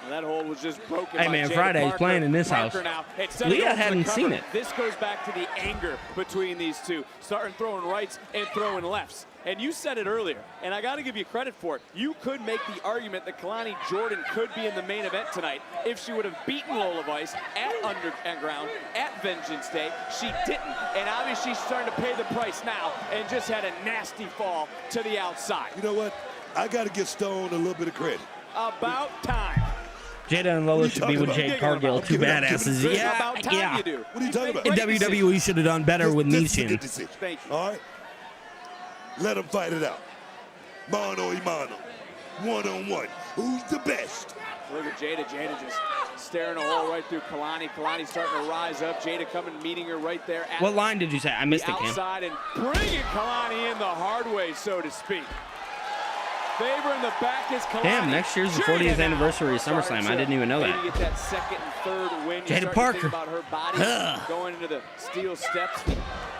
That hold was just broken. Hey, by man, Jada Friday's Parker. playing in this Parker house. Now, instead of Leah going for the hadn't cover, seen it. This goes back to the anger between these two, starting throwing rights and throwing lefts. And you said it earlier, and I got to give you credit for it. You could make the argument that Kalani Jordan could be in the main event tonight if she would have beaten Lola Vice at Underground, at Vengeance Day. She didn't, and obviously she's starting to pay the price now and just had a nasty fall to the outside. You know what? I got to give Stone a little bit of credit. About time. Jada and Lola should be with Jade Cargill, two badasses. About time you do. What are you talking about? And WWE should have done better with Nishin. Thank you. All right? Let them fight it out. Mano y mano. One-on-one. Who's the best? Look at Jada. Jada just staring a hole right through Kalani. Kalani starting to rise up. Jada coming, meeting her right there at What line did you say? I missed the it, Cam. outside and bringing Kalani in the hard way, so to speak. Favor in the back is Kalani. Damn, next year's the 40th anniversary of SummerSlam. I didn't even know that. Maybe get that second and third win. Jada You start to Parker. think about her body going into the steel steps.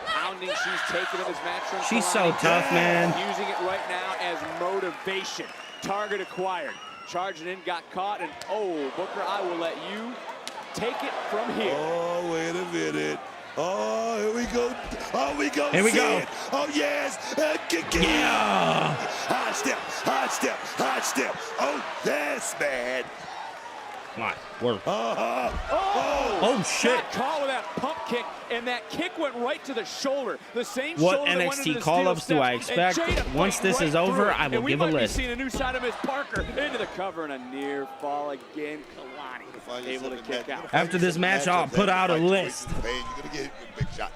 Pounding she's taken in this match from She's Kalani. so tough, man. Using it right now as motivation. Target acquired. Charging in, got caught, and oh, Booker, I will let you take it from here. Oh, wait a minute. Oh, here we go. Oh, we go. Here we go. Sid. Oh, yes. Yeah. High step, high step, high step. Oh, yes, man. Come on, work. Oh, shit. That call with that pump kick, and that kick went right to the shoulder. The same What shoulder that went into NXT the call-ups steel do I steps, and expect? Jada Once fighting this is right over, through it. I will And we give a might list. be seeing a new side of Miss Parker into the cover and a near fall again. Kalani able to kick out. After this match, I'll put out a list.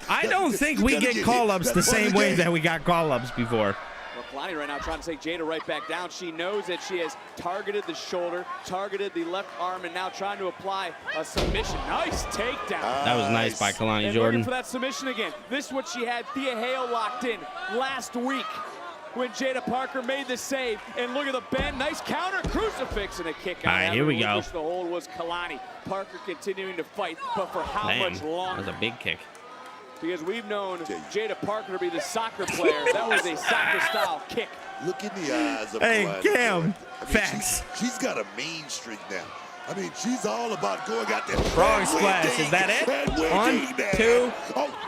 I don't think we get call-ups the same way that we got call-ups before. Well, Kalani right now trying to take Jada right back down. She knows that she has targeted the shoulder, targeted the left arm, and now trying to apply a submission. Nice takedown. That was nice by Kalani and Jordan. looking for that submission again. This is what she had Thea Hale locked in last week when Jada Parker made the save. And look at the bend. Nice counter crucifix and a kick out. All right, here we go. The hold was Kalani. Parker continuing to fight, but for how Damn, much longer? that was a big kick. Because we've known Jada Parker to be the soccer player. That was a soccer-style kick. Look in the eyes of Hey, Kalani Cam, Jordan. facts. She's got a mean streak now. I mean, she's all about going out there. Frog splash, is that it? 1, 2.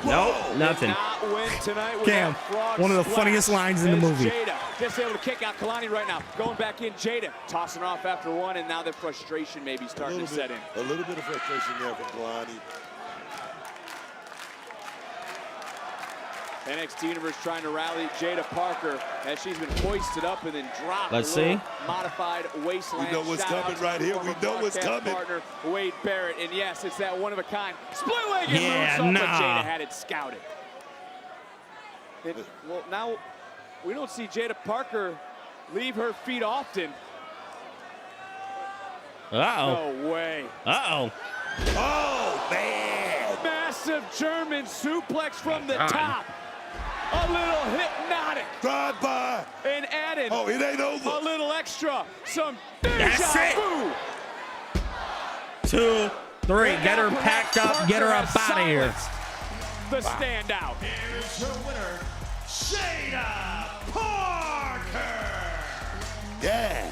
Nope, nothing. Not win tonight with Cam, that frog one of the splash. funniest lines in the There's movie. Jada just able to kick out Kalani right now. Going back in, Jada tossing off after one, and now the frustration maybe starting to set in. A little bit of frustration there from Kalani. NXT Universe trying to rally Jada Parker as she's been hoisted up and then dropped. Let's see. Modified waistland. We know what's Shout out coming to right here. We former know what's broadcast coming. Partner Wade Barrett, and yes, it's that one of a kind split leg and Yeah, moonsault, nah. but Jada had it scouted. Well, now we don't see Jada Parker leave her feet often. Uh-oh. No way. Uh-oh. Oh, man. Massive German suplex from the God. top. A little hypnotic. Drive by. And added Oh, it ain't over. a little extra. Some That's deja it. vu. 2, 3. Get her packed up. Get her up out of here. The standout. Here's your winner, Jada Parker. Yeah.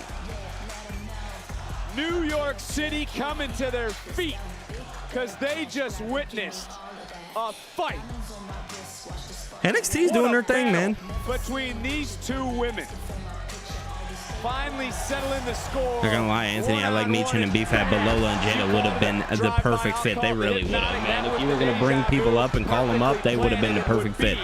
New York City coming to their feet because they just witnessed a fight. NXT's doing their thing, man. Between these two women. Finally settling the score. Not gonna lie, Anthony, I like Meechin and Beefhead, but Lola and Jada would have been the perfect fit. They really would have, man. If you were gonna bring people up and call them up, they would have been the perfect fit.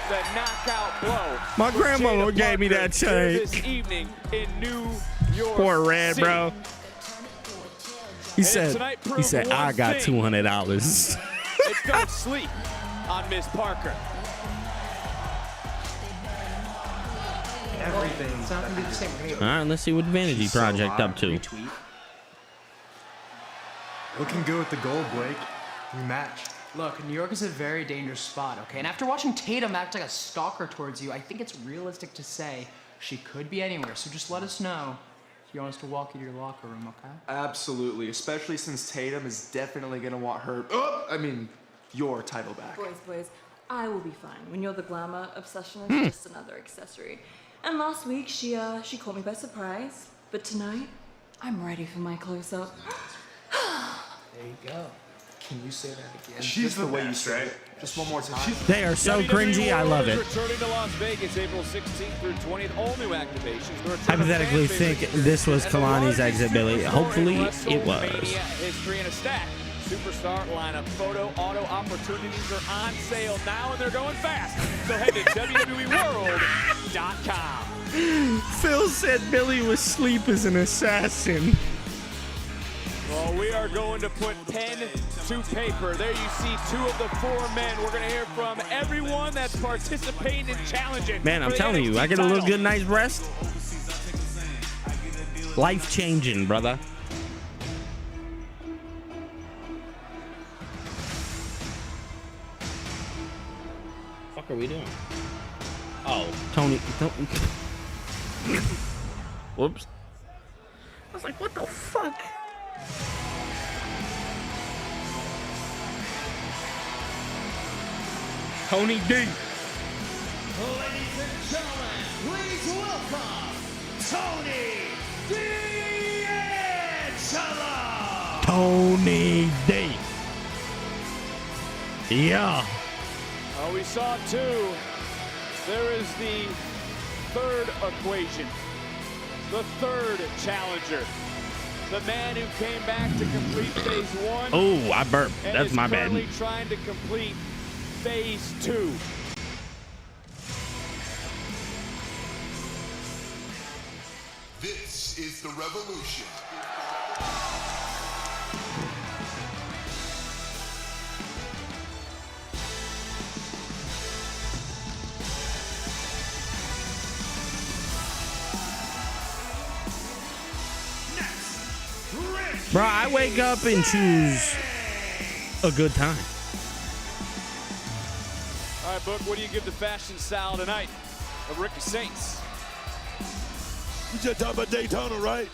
The knockout blow. My grandmama gave me that This shake. evening in New York Poor Red, City. bro. He said, tonight proved I one got thing. $200. It's don't sleep on Miss Parker. Everything. It's not gonna be the same. We're gonna All right, let's see what Vanity Project up to. Retweet. Looking good with the gold, Blake. Rematch. Look, New York is a very dangerous spot, okay? And after watching Tatum act like a stalker towards you, I think it's realistic to say she could be anywhere. So just let us know if you want us to walk you to your locker room, okay? Absolutely, especially since Tatum is definitely gonna want her, your title back. Boys, I will be fine. We know the glamour obsession is just another accessory. And last week, she caught me by surprise. But tonight, I'm ready for my close-up. There you go. Can you say that again? She's Just the way you say it. Just one more time. They are so cringy. I love it. Returning to Las Vegas April 16th through 20th. All new activations. The return of Hypothetically fan think favorites this was and the Kalani's largest exit, Billy. superstar Hopefully in it was. WrestleMania history in a stack. Superstar lineup photo auto opportunities are on sale now, and they're going fast. So head to WWEWorld.com. Phil said Billy was asleep as an assassin. Well, we are going to put pen to paper. There you see two of the four men. We're going to hear from everyone that's participating and challenging. Man, I'm telling you, I get a little good night's rest. Life changing, brother. What are we doing? Oh, Tony. Whoops. I was like, what the fuck? Tony D. Ladies and gentlemen, please welcome Tony D'Angelo. Tony D. Yeah. We saw two. There is the third equation. The third challenger. The man who came back to complete phase one. Oh, I burped. That's my bad. And is currently trying to complete phase two. This is the revolution. Bro, I wake up and choose a good time. All right, Book, what do you give the fashion style tonight of Ricky Saints? We just talking about Daytona, right?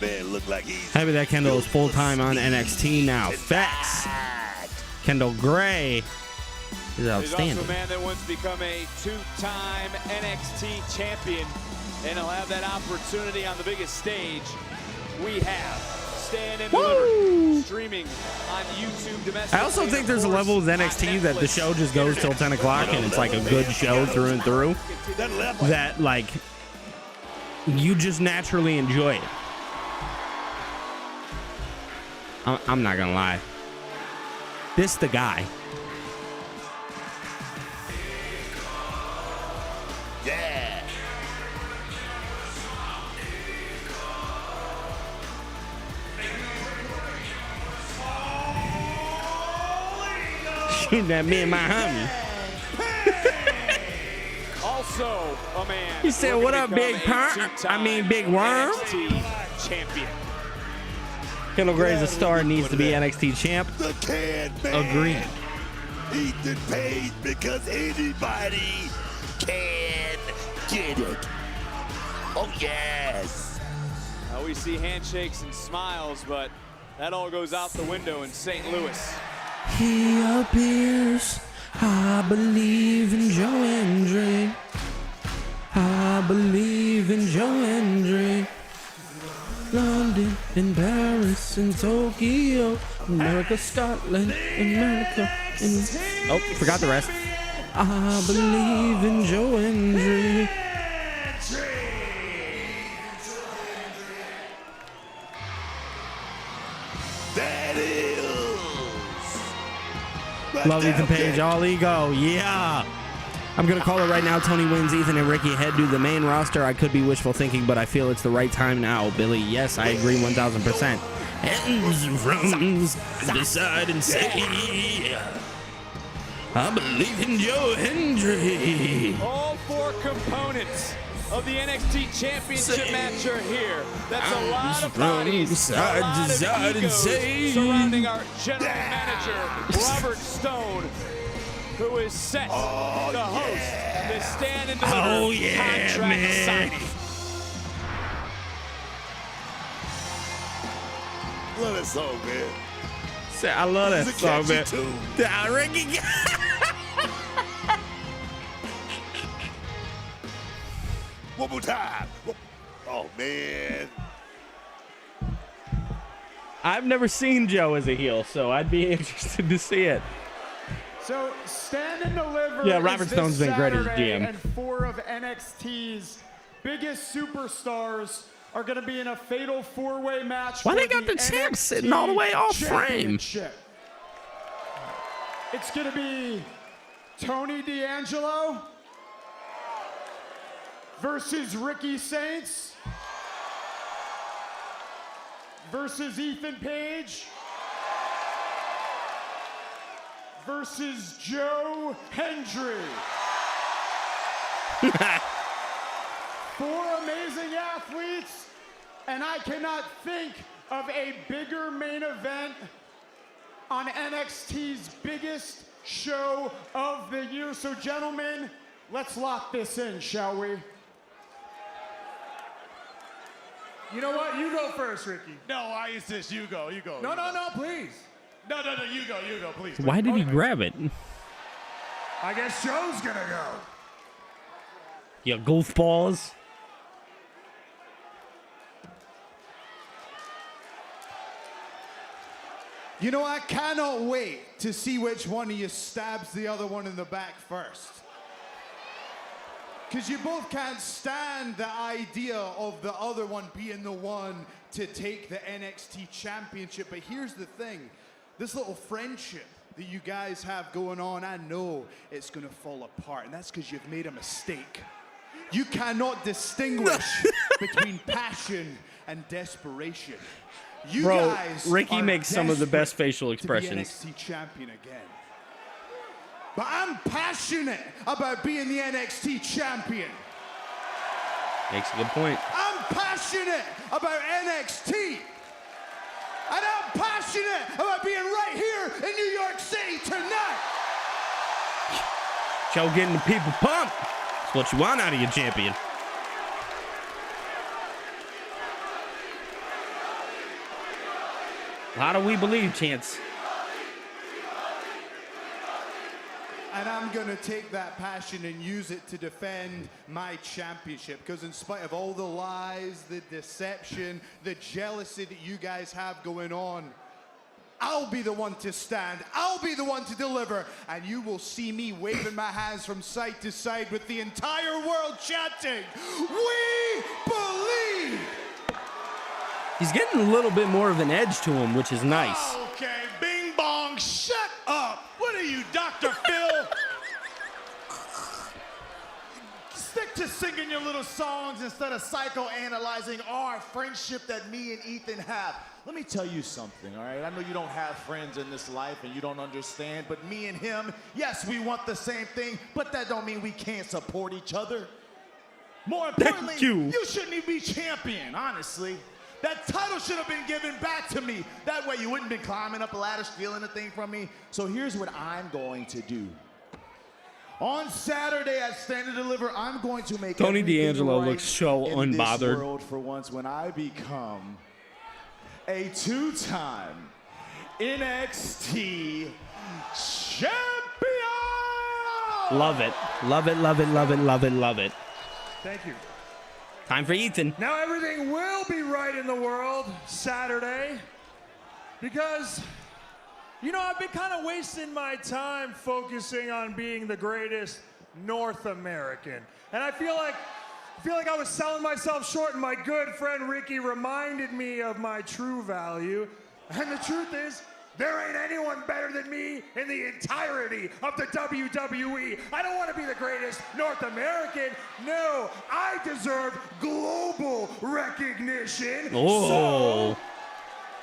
Man, look like he's... Happy that Kendall is full-time on NXT now. Facts. Kendall Gray is He's outstanding. also a man that wants to become a two-time NXT champion, and he'll have that opportunity on the biggest stage we have. Stand and deliver. Streaming on YouTube domestically. I also think there's a level of NXT that the show just goes till 10 o'clock and it's like a good show through and through. That, like, you just naturally enjoy it. I'm not gonna lie. This the guy. Yeah. Shooting at me and my homie. Also a man. He said, "What up, big punk? I mean, big worm." NXT champion. Kendall Gray's a star, needs to be NXT champ. The can man. Agreed. Ethan Page, because anybody can get it. Oh, yes. We see handshakes and smiles, but that all goes out the window in St. Louis. He appears. I believe in Joe Hendry. I believe in Joe Hendry. London and Paris and Tokyo, America, Scotland, America. Oh, forgot the rest. I believe in Joe Hendry. That is. Love Ethan Page, all ego, yeah. I'm going to call it right now. Tony wins. Ethan and Ricky head to the main roster. I could be wishful thinking, but I feel it's the right time now. Billy, yes, I agree 1,000%. Hands from the side and say, I believe in Joe Hendry. All four components of the NXT Championship match are here. That's a lot of bodies, a lot of egos surrounding our general manager, Robert Stone, who is set to host the Stand and Deliver contract signing. Love that song, man. I love that song, man. Ricky. One more time. Oh, man. I've never seen Joe as a heel, so I'd be interested to see it. So Stand and Deliver. Yeah, Robert Stone's been great as Saturday, GM. And 4 of NXT's biggest superstars are going to be in a fatal 4-way match. Why for they got the champ sitting all the way off frame? It's going to be Tony D'Angelo versus Ricky Saints versus Ethan Page versus Joe Hendry. 4 amazing athletes, and I cannot think of a bigger main event on NXT's biggest show of the year. So gentlemen, let's lock this in, shall we? You know what? You go first, Ricky. No, I insist. You go. No, please. No, you go, please. Why did he grab it? I guess Joe's gonna go. You goofballs. You know, I cannot wait to see which one of you stabs the other one in the back first. Because you both can't stand the idea of the other one being the one to take the NXT Championship. But here's the thing. This little friendship that you guys have going on, I know it's going to fall apart. And that's because you've made a mistake. You cannot distinguish between passion and desperation. You Bro, guys Ricky are makes some of the best desperate facial expressions. To be NXT champion again. But I'm passionate about being the NXT champion. Makes a good point. I'm passionate about NXT. And I'm passionate about being right here in New York City tonight. Joe getting the people pumped. That's what you want out of your champion. How do we believe, Chance? And I'm going to take that passion and use it to defend my championship. Because in spite of all the lies, the deception, the jealousy that you guys have going on, I'll be the one to stand. I'll be the one to deliver. And you will see me waving my hands from side to side with the entire world chanting, "We believe!" He's getting a little bit more of an edge to him, which is nice. Okay, bing bong, shut up. What are you, Dr. Phil? Stick to singing your little songs instead of psychoanalyzing our friendship that me and Ethan have. Let me tell you something, all right? I know you don't have friends in this life and you don't understand, but me and him, yes, we want the same thing, but that don't mean we can't support each other. More importantly, you shouldn't even be champion, honestly. That title should have been given back to me. That way you wouldn't be climbing up a ladder stealing the thing from me. So here's what I'm going to do. On Saturday at Stand and Deliver, I'm going to make Tony everything D'Angelo right looks so in unbothered. this world for once when I become a 2-time NXT champion. Love it. Love it, love it, love it, love it, love it. Thank you. Time for Ethan. Now everything will be right in the world Saturday because, you know, I've been kind of wasting my time focusing on being the greatest North American. And I feel like I was selling myself short, and my good friend Ricky reminded me of my true value. And the truth is, there ain't anyone better than me in the entirety of the WWE. I don't want to be the greatest North American. No, I deserve global recognition. Oh. So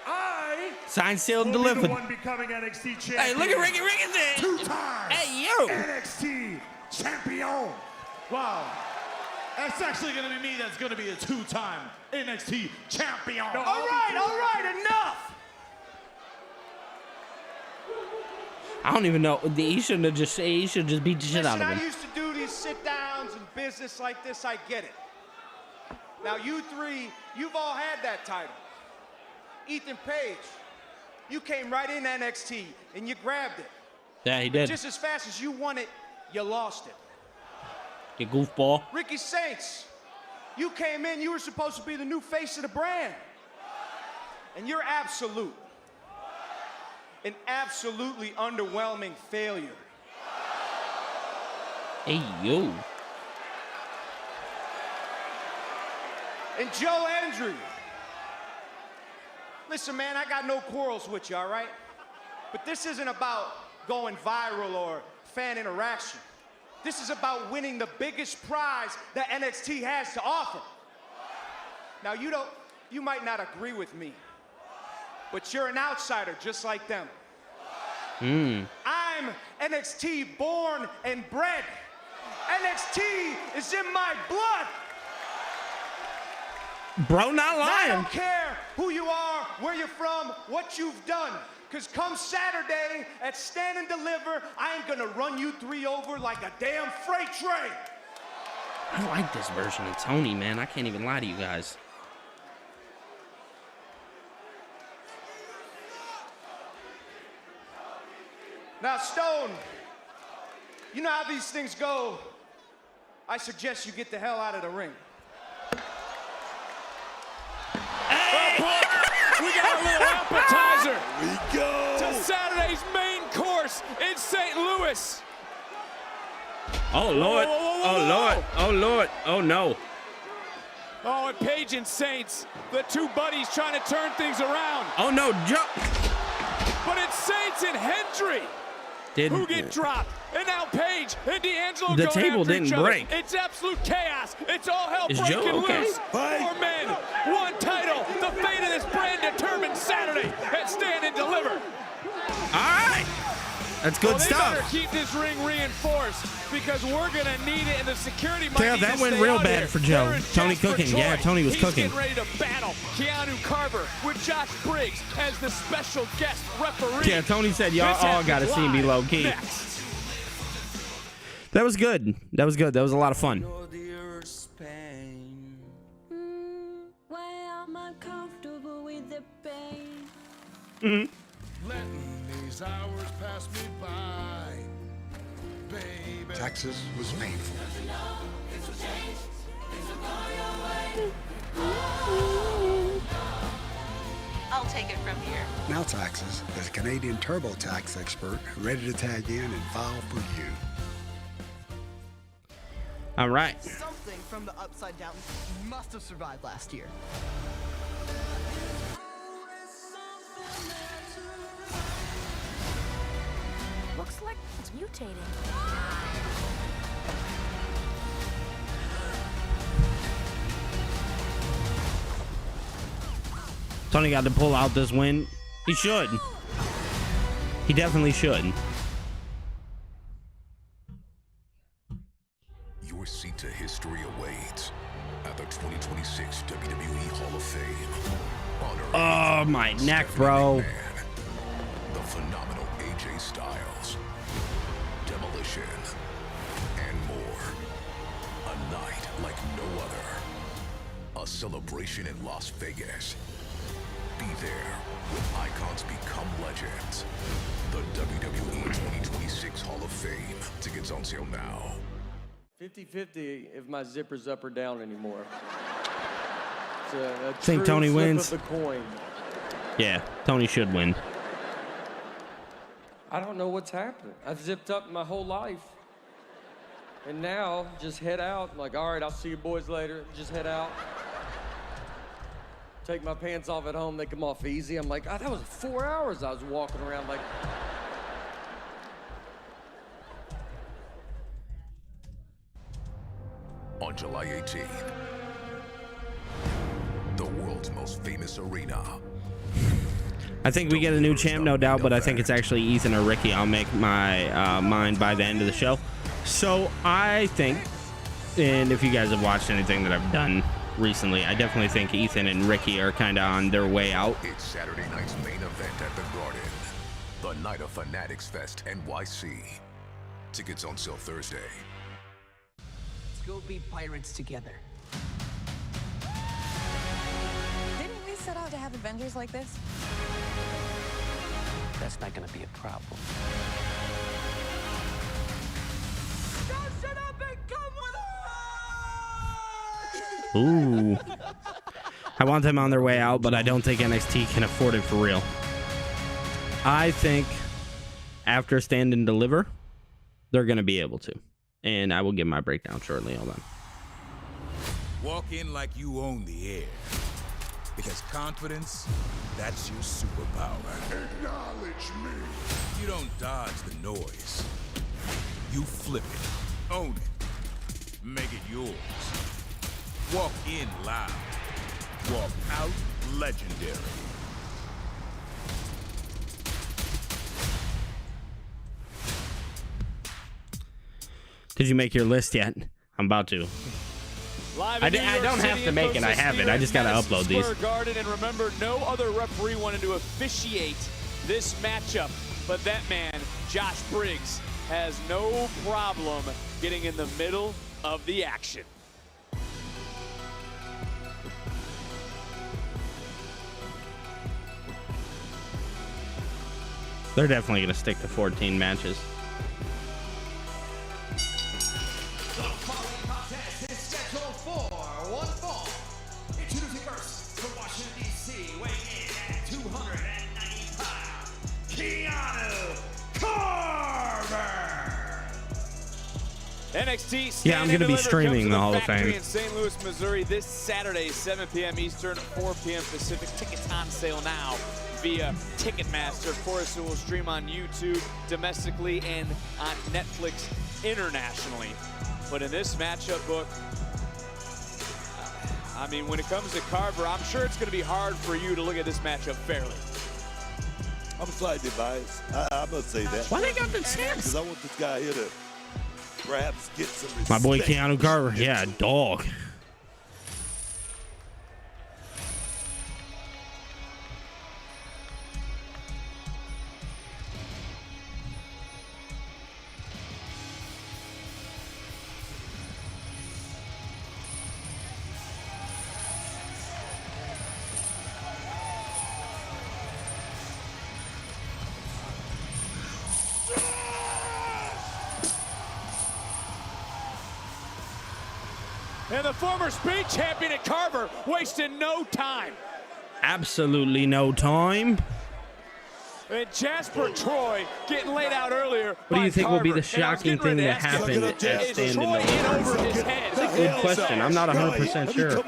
I Signed, sealed, will delivered. be the one becoming NXT champion. Hey, look at Ricky. Ricky's there. 2 times. Hey, yo. NXT champion. Wow. That's actually going to be me that's going to be a 2-time NXT champion. No, all right, enough. I don't even know. He shouldn't have just beat the shit out of I him. used to do these sit-downs and business like this. I get it. Now, you three, you've all had that title. Ethan Page, you came right in NXT and you grabbed it. Yeah, he But did. just as fast as you won it, you lost it. You goofball. Ricky Saints, you came in, you were supposed to be the new face of the brand. And you're absolute. An absolutely underwhelming failure. Hey, yo. And Joe Hendry. Listen, man, I got no quarrels with you, all right? But this isn't about going viral or fan interaction. This is about winning the biggest prize that NXT has to offer. Now, you might not agree with me, but you're an outsider just like them. I'm NXT born and bred. NXT is in my blood. Bro, not lying. I don't care who you are, where you're from, what you've done. Because come Saturday at Stand and Deliver, I ain't gonna run you 3 over like a damn freight train. I like this version of Tony, man. I can't even lie to you guys. Now, Stone, you know how these things go. I suggest you get the hell out of the ring. We got a little appetizer. We go to Saturday's main course in St. Louis. Oh, Lord. Oh, Lord. Oh, Lord. Oh, no. Oh, and Paige and Saints, the two buddies trying to turn things around. Oh, no. Jump. But it's Saints and Hendry who get dropped. And now Paige and D'Angelo The going table after didn't each other. break. It's absolute chaos. It's all hell Is breaking Joe okay? loose. 4 men, 1 title. The fate of this brand determined Saturday at Stand and Deliver. All right. That's good They stuff. better keep this ring reinforced because we're going to need it, and the security might Yeah, need that to went stay real out bad here. for Joe. There is Tony Jasper cooking. Troy. Yeah, Tony was He's cooking. Getting ready to battle Keanu Carver with Josh Briggs as the special guest referee. Yeah, Tony said y'all all got to see me low key. Next. That was good. That was good. That was a lot of fun. Letting these hours pass me by, baby. Texas was painful. I'll take it from here. Now Taxes is a Canadian TurboTax expert ready to tag in and file for you. All right. Something from the Upside Down must have survived last year. Looks like it's mutating. Tony got to pull out this win. He should. He definitely should. Your seat to history awaits at the 2026 WWE Hall of Fame. Oh, my neck, bro. The phenomenal AJ Styles, Demolition, and more. A night like no other. A celebration in Las Vegas. Be there when icons become legends. The WWE 2026 Hall of Fame. Tickets on sale now. 50-50 if my zipper's up or down anymore. It's a Think true Tony flip wins? of the coin. Yeah, Tony should win. I don't know what's happening. I've zipped up my whole life. And now, just head out. I'm like, all right, I'll see you boys later. Just head out. Take my pants off at home. They come off easy. I'm like, that was 4 hours I was walking around like... On July 18th, the world's most famous arena. I think we get a new champ, no doubt, but I think it's actually Ethan or Ricky. I'll make my mind by the end of the show. So I think, and if you guys have watched anything that I've done recently, I definitely think Ethan and Ricky are kind of on their way out. It's Saturday night's main event at the Garden. The night of Fanatics Fest NYC. Tickets on sale Thursday. Let's go be pirates together. Didn't we set out to have adventures like this? That's not gonna be a problem. Shut up and come with us! Ooh. I want them on their way out, but I don't think NXT can afford it for real. I think after Stand and Deliver, they're going to be able to. And I will give my breakdown shortly. Hold on. Walk in like you own the air. Because confidence, that's your superpower. Acknowledge me. You don't dodge the noise. You flip it, own it, make it yours. Walk in loud. Walk out legendary. Did you make your list yet? I'm about to. I don't have to make it. I have it. I just got to upload these. Square Garden, and remember, no other referee wanted to officiate this matchup, but that man, Josh Briggs, has no problem getting in the middle of the action. They're definitely going to stick to 14 matches. The following contest is scheduled for one fall. Introducing first from Washington, D.C., weighing in at 290 pounds, Keanu Carver. NXT Yeah, I'm going to be streaming the Hall of Fame. In St. Louis, Missouri, this Saturday, 7 p.m. Eastern, 4 p.m. Pacific. Tickets on sale now via Ticketmaster. Of course, it will stream on YouTube domestically and on Netflix internationally. But in this matchup book, I mean, when it comes to Carver, I'm sure it's going to be hard for you to look at this matchup fairly. I'm slightly biased. I must say that. Why they got the chance? Because I want this guy here to perhaps get some respect. My boy Keanu Carver. Yeah, dog. And the former speed champion at Carver wasted no time. Absolutely no time. And Jasper Troy getting laid out earlier. What do you think Carver. will be the shocking thing that happened at Stand and Deliver? Good question. I'm not 100% sure.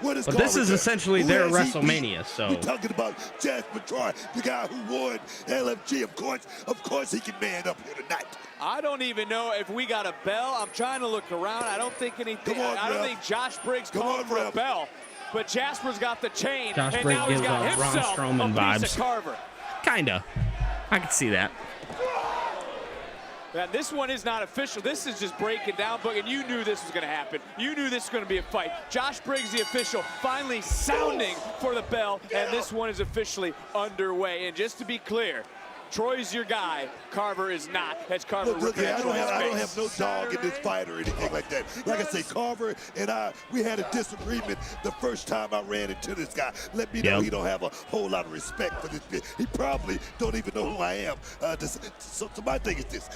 But this is essentially their WrestleMania, so. We're talking about Jasper Troy, the guy who won LFG. Of course he can man up here tonight. I don't even know if we got a bell. I'm trying to look around. I don't think anything. I don't think Josh Briggs called for a bell. But Jasper's got the chain. Josh and Briggs now he's gives got off Braun himself Strowman a piece vibes. of Carver. Kinda. I can see that. Yeah, this one is not official. This is just breaking down, Book, and you knew this was going to happen. You knew this was going to be a fight. Josh Briggs, the official, finally sounding for the bell, and this one is officially underway. And just to be clear, Troy's your guy. Carver is not. That's Carver. Look, I don't have no dog in this fight or anything like that. Like I say, Carver and we had a disagreement the first time I ran into this guy. Let me know he don't have a whole lot of respect for this bitch. He probably don't even know who I am. So my thing is this.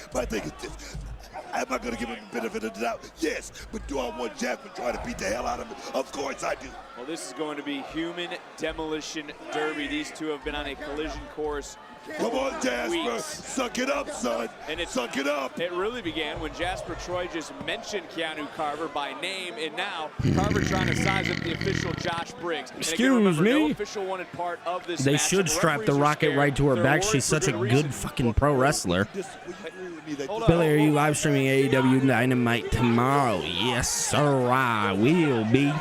Am I going to give him the benefit of the doubt? Yes. But do I want Jasper trying to beat the hell out of him? Of course I do. Well, this is going to be human demolition derby. These two have been on a collision course. Come on, Jasper. Weeks. Suck it up, son. And Suck it up. It really began when Jasper Troy just mentioned Keanu Carver by name, and now Carver trying to size up the official Josh Briggs. Excuse me. No official wanted part of this They match. should strap the rocket right to her back. She's such a good fucking pro wrestler. Billy, are you live streaming AEW Dynamite tomorrow? Yes, sir, I will be.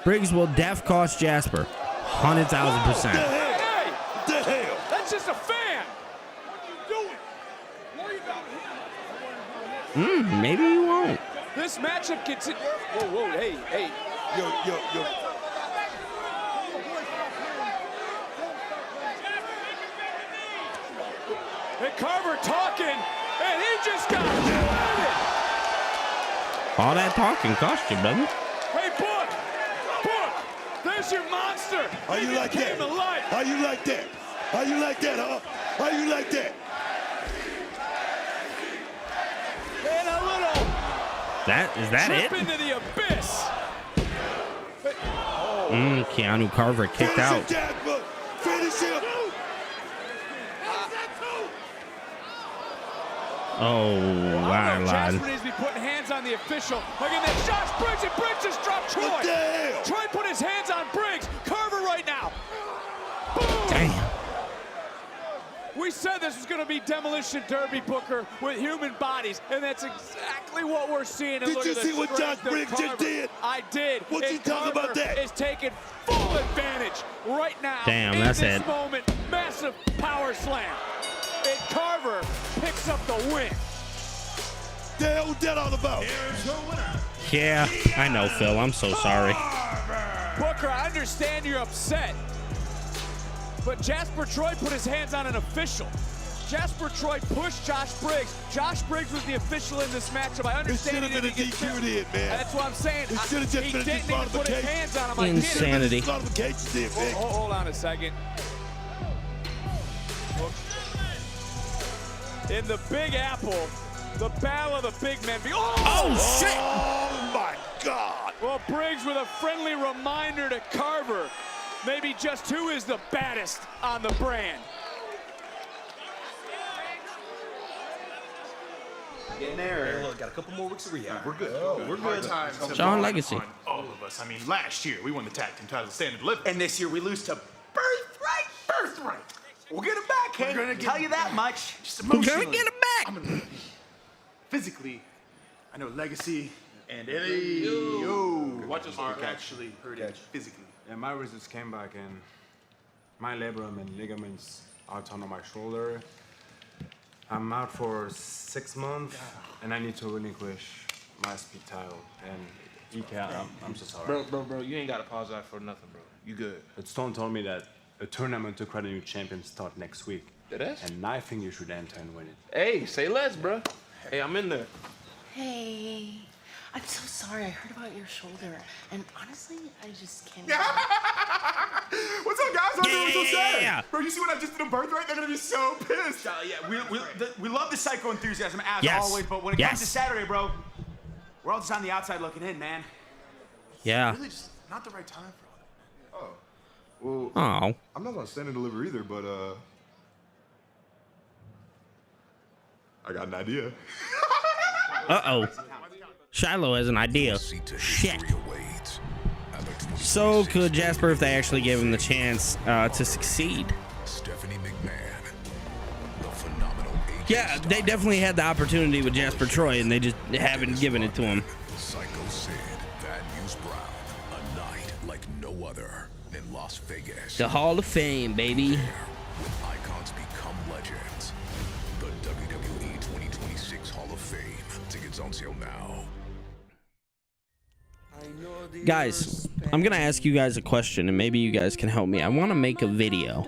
Briggs will def cost Jasper 100,000%. Hey, the hell? That's just a fan. What are you doing? Maybe you won't. This matchup continues. Whoa, hey. Yo. And Carver talking, and he just got shredded. All that talking cost you, brother. Hey, Book, there's your monster. How you like that? How you like that? How you like that, huh? How you like that? And a little Is that trip it? into the abyss. Keanu Carver kicked out. Finish him. Oh, my lord. Jasper needs to be putting hands on the official. Look at this. Josh Briggs, and Briggs just dropped Troy. Troy put his hands on Briggs. Carver right now. Boom. Damn. We said this was going to be Demolition Derby, Booker, with human bodies, and that's exactly what we're seeing. And Did you see what Josh Briggs just did? I did. What you talking about that? Is taking full advantage right now. Damn, in that's this it. moment, massive power slam. And Carver picks up the win. The hell was that all about? Yeah, I know, Phil. I'm so sorry. Booker, I understand you're upset, but Jasper Troy put his hands on an official. Jasper Troy pushed Josh Briggs. Josh Briggs was the official in this matchup. I understand it should have been a DQ did, man. That's what I'm saying. It should have just been a didn't even put his hands on him. I Insanity. Hold on a second. In the Big Apple, the battle of the big men. Oh, shit! Oh, my God. Well, Briggs with a friendly reminder to Carver. Maybe just who is the baddest on the brand. Getting there. Hey, look, got a couple more weeks of rehab. We're good. We're good. Sean Legacy. All of us. I mean, last year we won the tag team title, stand and deliver. And this year we lose to Birthright. We'll get him back, Hank. We're gonna Tell you that much. Just We're emotionally. gonna get him back. Physically, I know Legacy and Watch us are actually hurting physically. Yeah, my results came back and my labrum and ligaments are torn on my shoulder. I'm out for 6 months and I need to relinquish my speed title. And EK, I'm so sorry. Bro, you ain't gotta apologize for nothing, bro. You good. But Stone told me that a tournament to crown a new champion start next week. It is? And I think you should enter and win it. Hey, say less, bro. Hey, I'm in there. Hey, I'm so sorry. I heard about your shoulder, and honestly, I just can't. What's up, guys? I'm doing so Yeah. sad. Bro, you see what I just did on Birthright? They're gonna be so pissed. We love the psycho enthusiasm as Yes. always, but when it comes to Saturday, bro, we're all just on the outside looking in, man. Yeah. Really just not the right time for all that. Well, Oh. I'm not gonna stand and deliver either, but I got an idea. Uh-oh. Shiloh has an idea. Shit. So could Jasper if they actually gave him the chance to succeed. Stephanie McMahon, the phenomenal Yeah, they definitely had the opportunity with Jasper Troy, and they just haven't given it to him. Psycho Sid, Van Hughes Brown, a night like no other in Las Vegas. The Hall of Fame, baby. With icons become legends. The WWE 2026 Hall of Fame. Tickets on sale now. Guys, I'm going to ask you guys a question, and maybe you guys can help me. I want to make a video.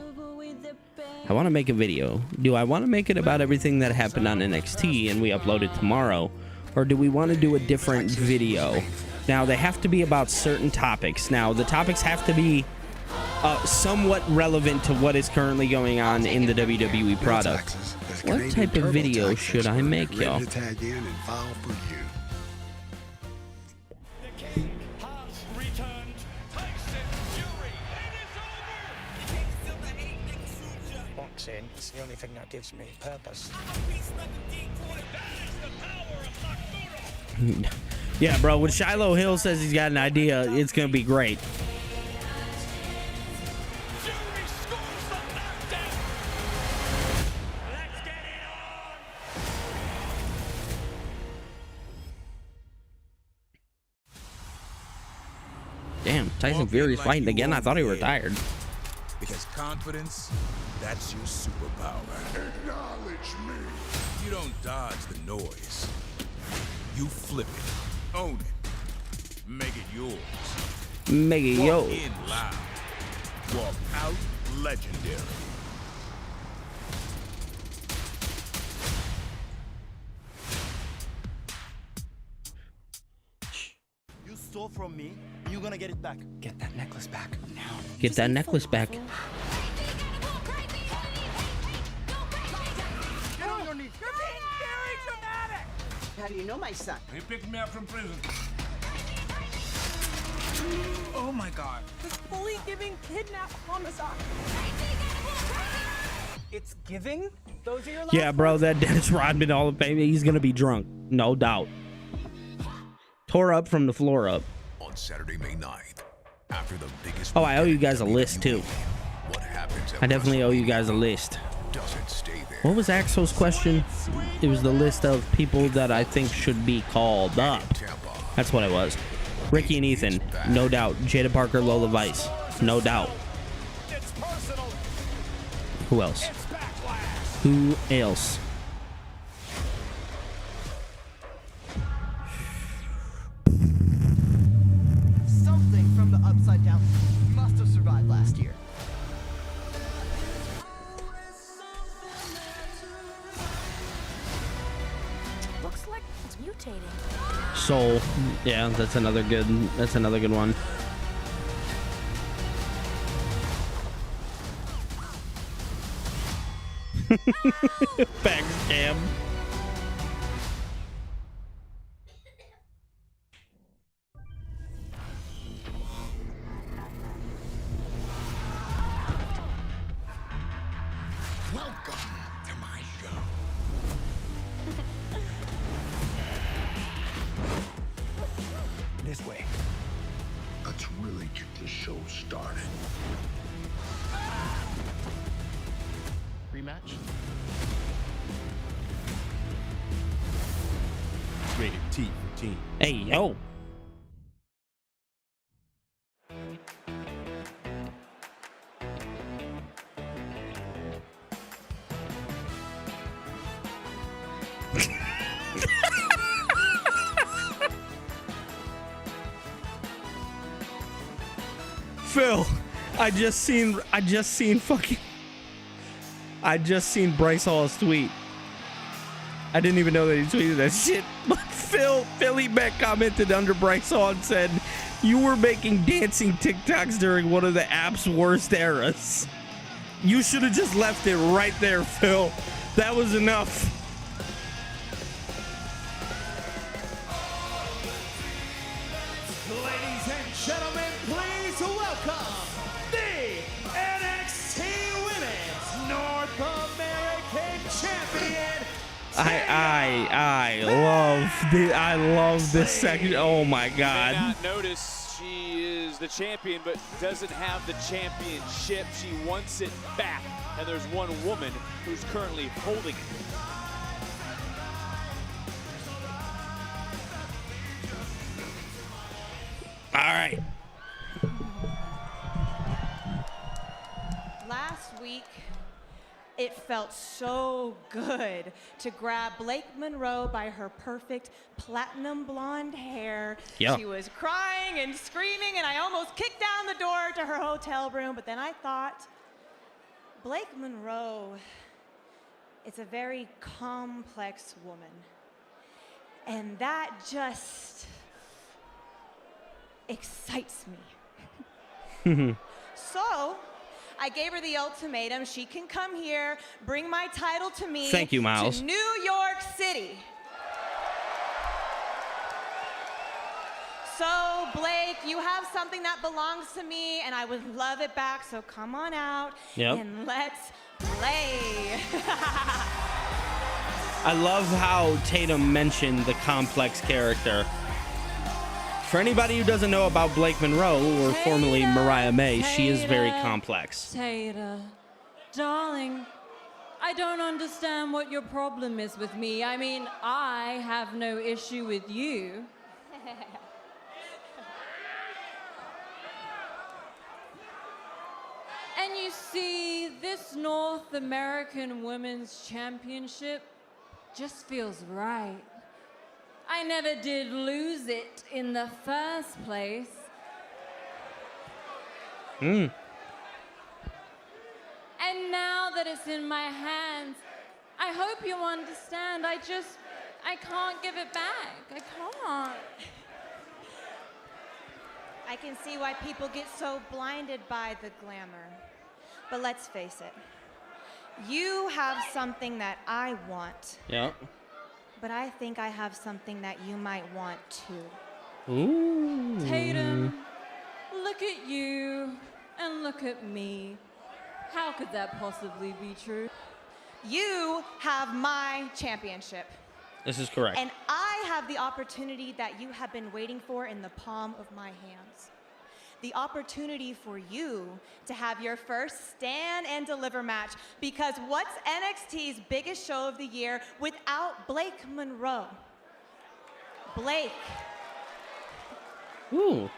Do I want to make it about everything that happened on NXT and we upload it tomorrow? Or do we want to do a different video? Now, they have to be about certain topics. Now, the topics have to be somewhat relevant to what is currently going on in the WWE product. What type of video should I make, y'all? Ready to tag in and file for you. Boxing is the only thing that gives me purpose. Yeah, bro, when Shiloh Hill says he's got an idea, it's going to be great. Damn, Tyson Fury's fighting again. I thought he retired. Because confidence, that's your superpower. Acknowledge me. You don't dodge the noise. You flip it, own it, make it yours. Make it Walk yours. in loud, walk out legendary. You stole from me, you're gonna get it back. Get that necklace back now. Get that necklace back. Get on your knees. You're being very dramatic. How do you know my son? He picked me up from prison. Oh my god. It's fully giving kidnap homicide. It's giving? Those are your last Yeah, bro, that Dennis Rodman Hall of Fame, he's gonna be drunk, no doubt. Tore up from the floor up. On Saturday, May 9th, after the biggest. Oh, I owe you guys a list too. What happens I definitely owe you guys a list. doesn't stay there. What was Axel's question? It was the list of people that I think should be called up. That's what it was. Ricky and Ethan, no doubt. Jada Parker, Lola Vice, no doubt. Who else? Who else? Something from the Upside Down must have survived last year. Looks like it's mutating. Soul. Yeah, that's another good one. Back scam. Welcome to my show. This way. Let's really get the show started. Rematch? Rated T for teen. Hey, yo. Phil, I just seen Bryce Hall's tweet. I didn't even know that he tweeted that shit. But Philly Beck commented under Bryce Hall and said, "You were making dancing TikToks during one of the app's worst eras. You should have just left it right there, Phil. That was enough." Ladies and gentlemen, please welcome the NXT Women's North American Champion. I love this section. Oh my God. You may not notice she is the champion, but doesn't have the championship. She wants it back, and there's one woman who's currently holding it. All right. Last week, it felt so good to grab Blake Monroe by her perfect platinum blonde hair. Yeah. She was crying and screaming, and I almost kicked down the door to her hotel room, but then I thought, Blake Monroe is a very complex woman. And that just excites me. So, I gave her the ultimatum. She can come here, bring my title to me. Thank you, Miles. To New York City. So, Blake, you have something that belongs to me, and I would love it back. So come on out and let's play. I love how Tatum mentioned the complex character. For anybody who doesn't know about Blake Monroe, or formerly Mariah May, she is very complex. Tater, darling, I don't understand what your problem is with me. I mean, I have no issue with you. And you see, this North American Women's Championship just feels right. I never did lose it in the first place. And now that it's in my hands, I hope you understand. I can't give it back. I can't. I can see why people get so blinded by the glamour. But let's face it, you have something that I want. Yeah. But I think I have something that you might want too. Ooh. Tatum, look at you and look at me. How could that possibly be true? You have my championship. This is correct. And I have the opportunity that you have been waiting for in the palm of my hands. The opportunity for you to have your first stand and deliver match, because what's NXT's biggest show of the year without Blake Monroe? Blake. Ooh.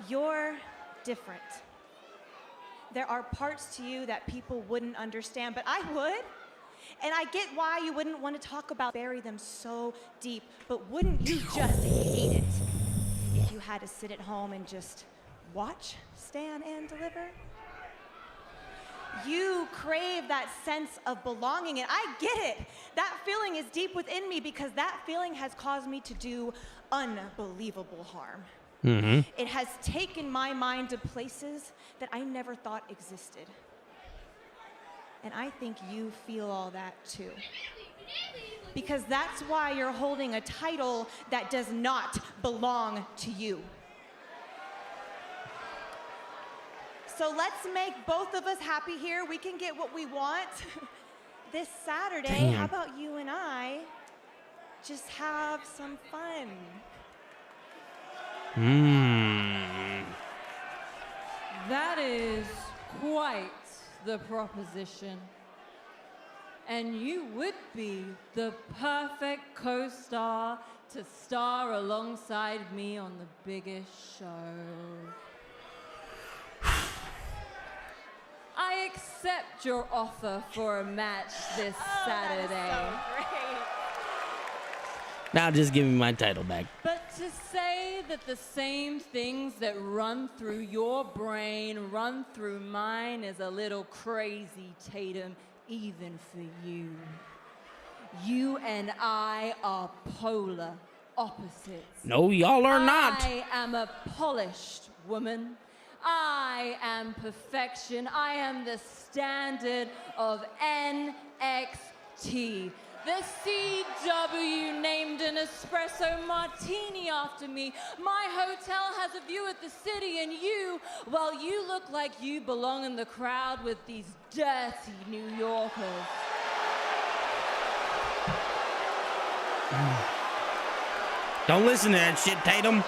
You're different. There are parts to you that people wouldn't understand, but I would. And I get why you wouldn't want to talk about, bury them so deep, but wouldn't you just hate it if you had to sit at home and just watch Stand and Deliver? You crave that sense of belonging, and I get it. That feeling is deep within me because that feeling has caused me to do unbelievable harm. Mm-hmm. It has taken my mind to places that I never thought existed. And I think you feel all that too. Because that's why you're holding a title that does not belong to you. So let's make both of us happy here. We can get what we want this Saturday. Damn. How about you and I just have some fun? That is quite the proposition. And you would be the perfect co-star to star alongside me on the biggest show. I accept your offer for a match this Saturday. That is so great. Now just give me my title back. But to say that the same things that run through your brain run through mine is a little crazy, Tatum, even for you. You and I are polar opposites. No, y'all are not. I am a polished woman. I am perfection. I am the standard of NXT. The CW named an espresso martini after me. My hotel has a view at the city, and you, well, you look like you belong in the crowd with these dirty New Yorkers. Don't listen to that shit, Tatum.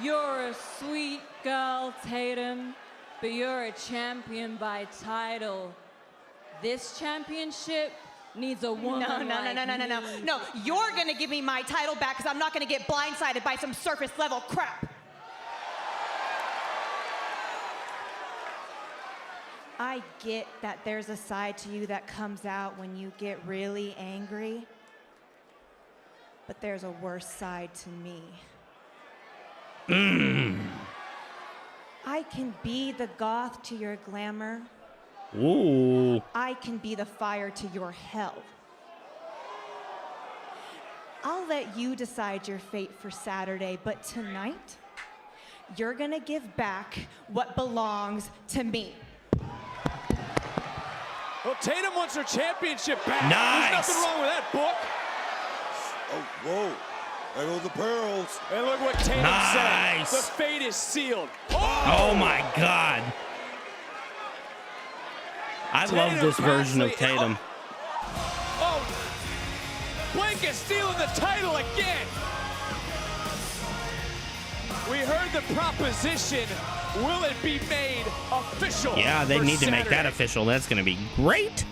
You're a sweet girl, Tatum, but you're a champion by title. This championship needs a woman like me. No, you're gonna give me my title back because I'm not gonna get blindsided by some surface level crap. I get that there's a side to you that comes out when you get really angry, but there's a worse side to me. I can be the goth to your glamour. Ooh. I can be the fire to your hell. I'll let you decide your fate for Saturday, but tonight, you're gonna give back what belongs to me. Well, Tatum wants her championship back. Nice. There's nothing wrong with that book. Oh, whoa. There goes the pearls. And look what Tatum Nice. said. The fate is sealed. Oh my God. I love this version of Tatum. Oh, Blake is stealing the title again. We heard the proposition. Will it be made official? Yeah, they need to make that official. That's going to be great.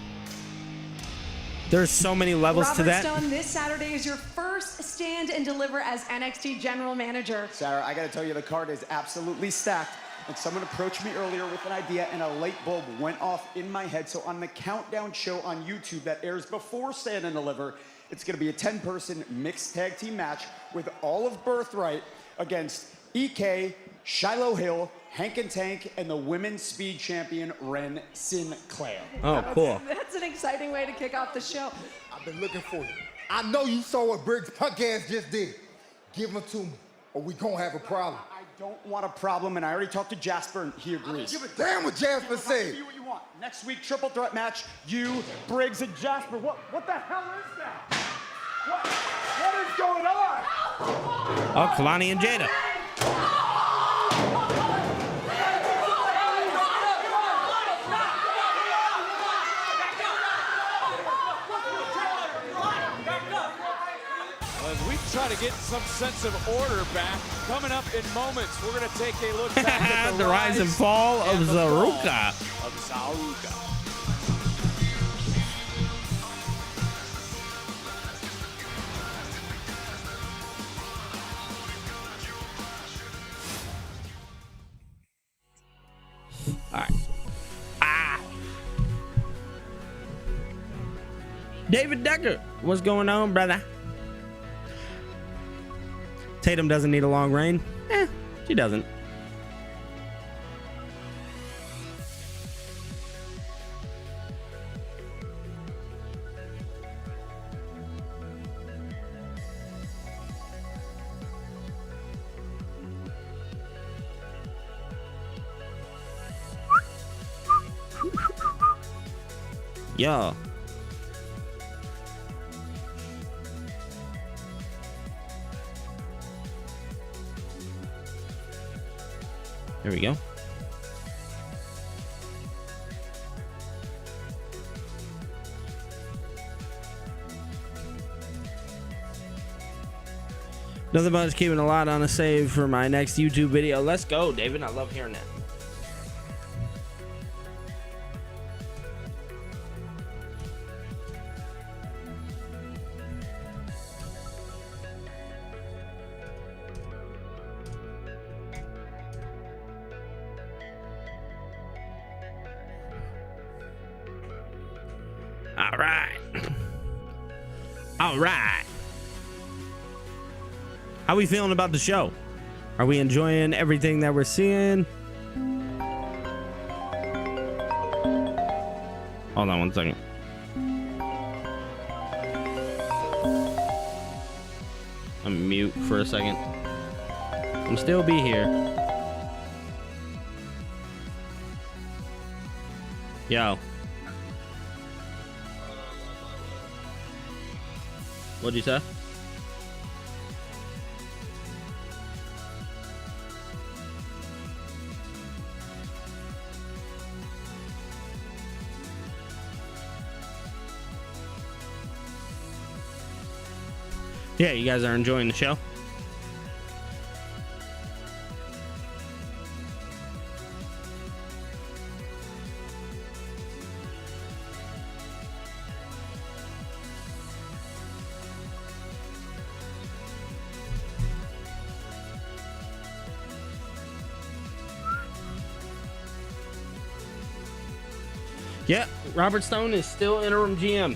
There's so many levels to that. Robert Stone, this Saturday is your first stand and deliver as NXT General Manager. Sarah, I got to tell you, the card is absolutely stacked. And someone approached me earlier with an idea, and a light bulb went off in my head. So on the Countdown show on YouTube that airs before Stand and Deliver, it's going to be a 10-person mixed tag team match with all of Birthright against EK, Shiloh Hill, Hank and Tank, and the women's speed champion, Ren Sinclair. Oh, cool. That's an exciting way to kick off the show. I've been looking for you. I know you saw what Briggs' punk ass just did. Give him to me, or we gonna have a problem. I don't want a problem, and I already talked to Jasper, and he agrees. Give a damn what Jasper said. Do what you want. Next week, triple threat match, you, Briggs, and Jasper. What the hell is that? What is going on? Oh, Kalani and Jada. As we try to get some sense of order back, coming up in moments, we're going to take a look back at the rise and fall of Zaruca. All right. David Decker, what's going on, brother? Tatum doesn't need a long reign. She doesn't. Yeah. There we go. Nothing but keeping a lot on a save for my next YouTube video. Let's go, David. I love hearing that. All right. How we feeling about the show? Are we enjoying everything that we're seeing? Hold on one second. I'm mute for a second. I'm still be here. Yo. What'd you say? Yeah, you guys are enjoying the show? Yeah, Robert Stone is still interim GM.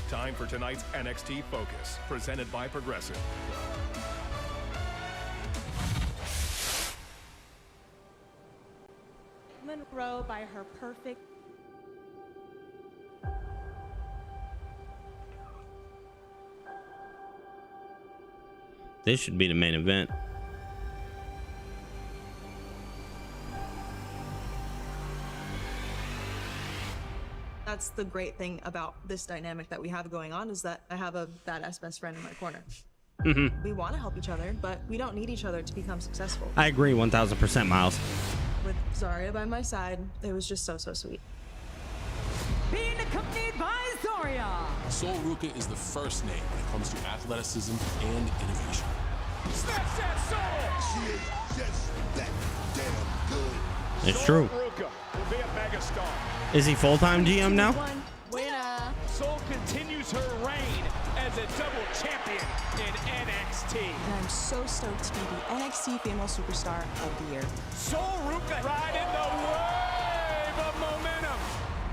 Time for tonight's NXT Focus, presented by Progressive. Monroe by her perfect. This should be the main event. That's the great thing about this dynamic that we have going on, is that I have a badass best friend in my corner. Mm-hmm. We want to help each other, but we don't need each other to become successful. I agree 1000%, Miles. With Zaria by my side, it was just so sweet. Being accompanied by Zaria. Ruca is the first name when it comes to athleticism and innovation. Snatch that soul. She is just that damn good. It's true. Ruca will be a megastar. Is he full-time GM now? Winner. Soul continues her reign as a double champion in NXT. And I'm so stoked to be the NXT Female Superstar of the Year. Soul Ruca riding the wave of momentum.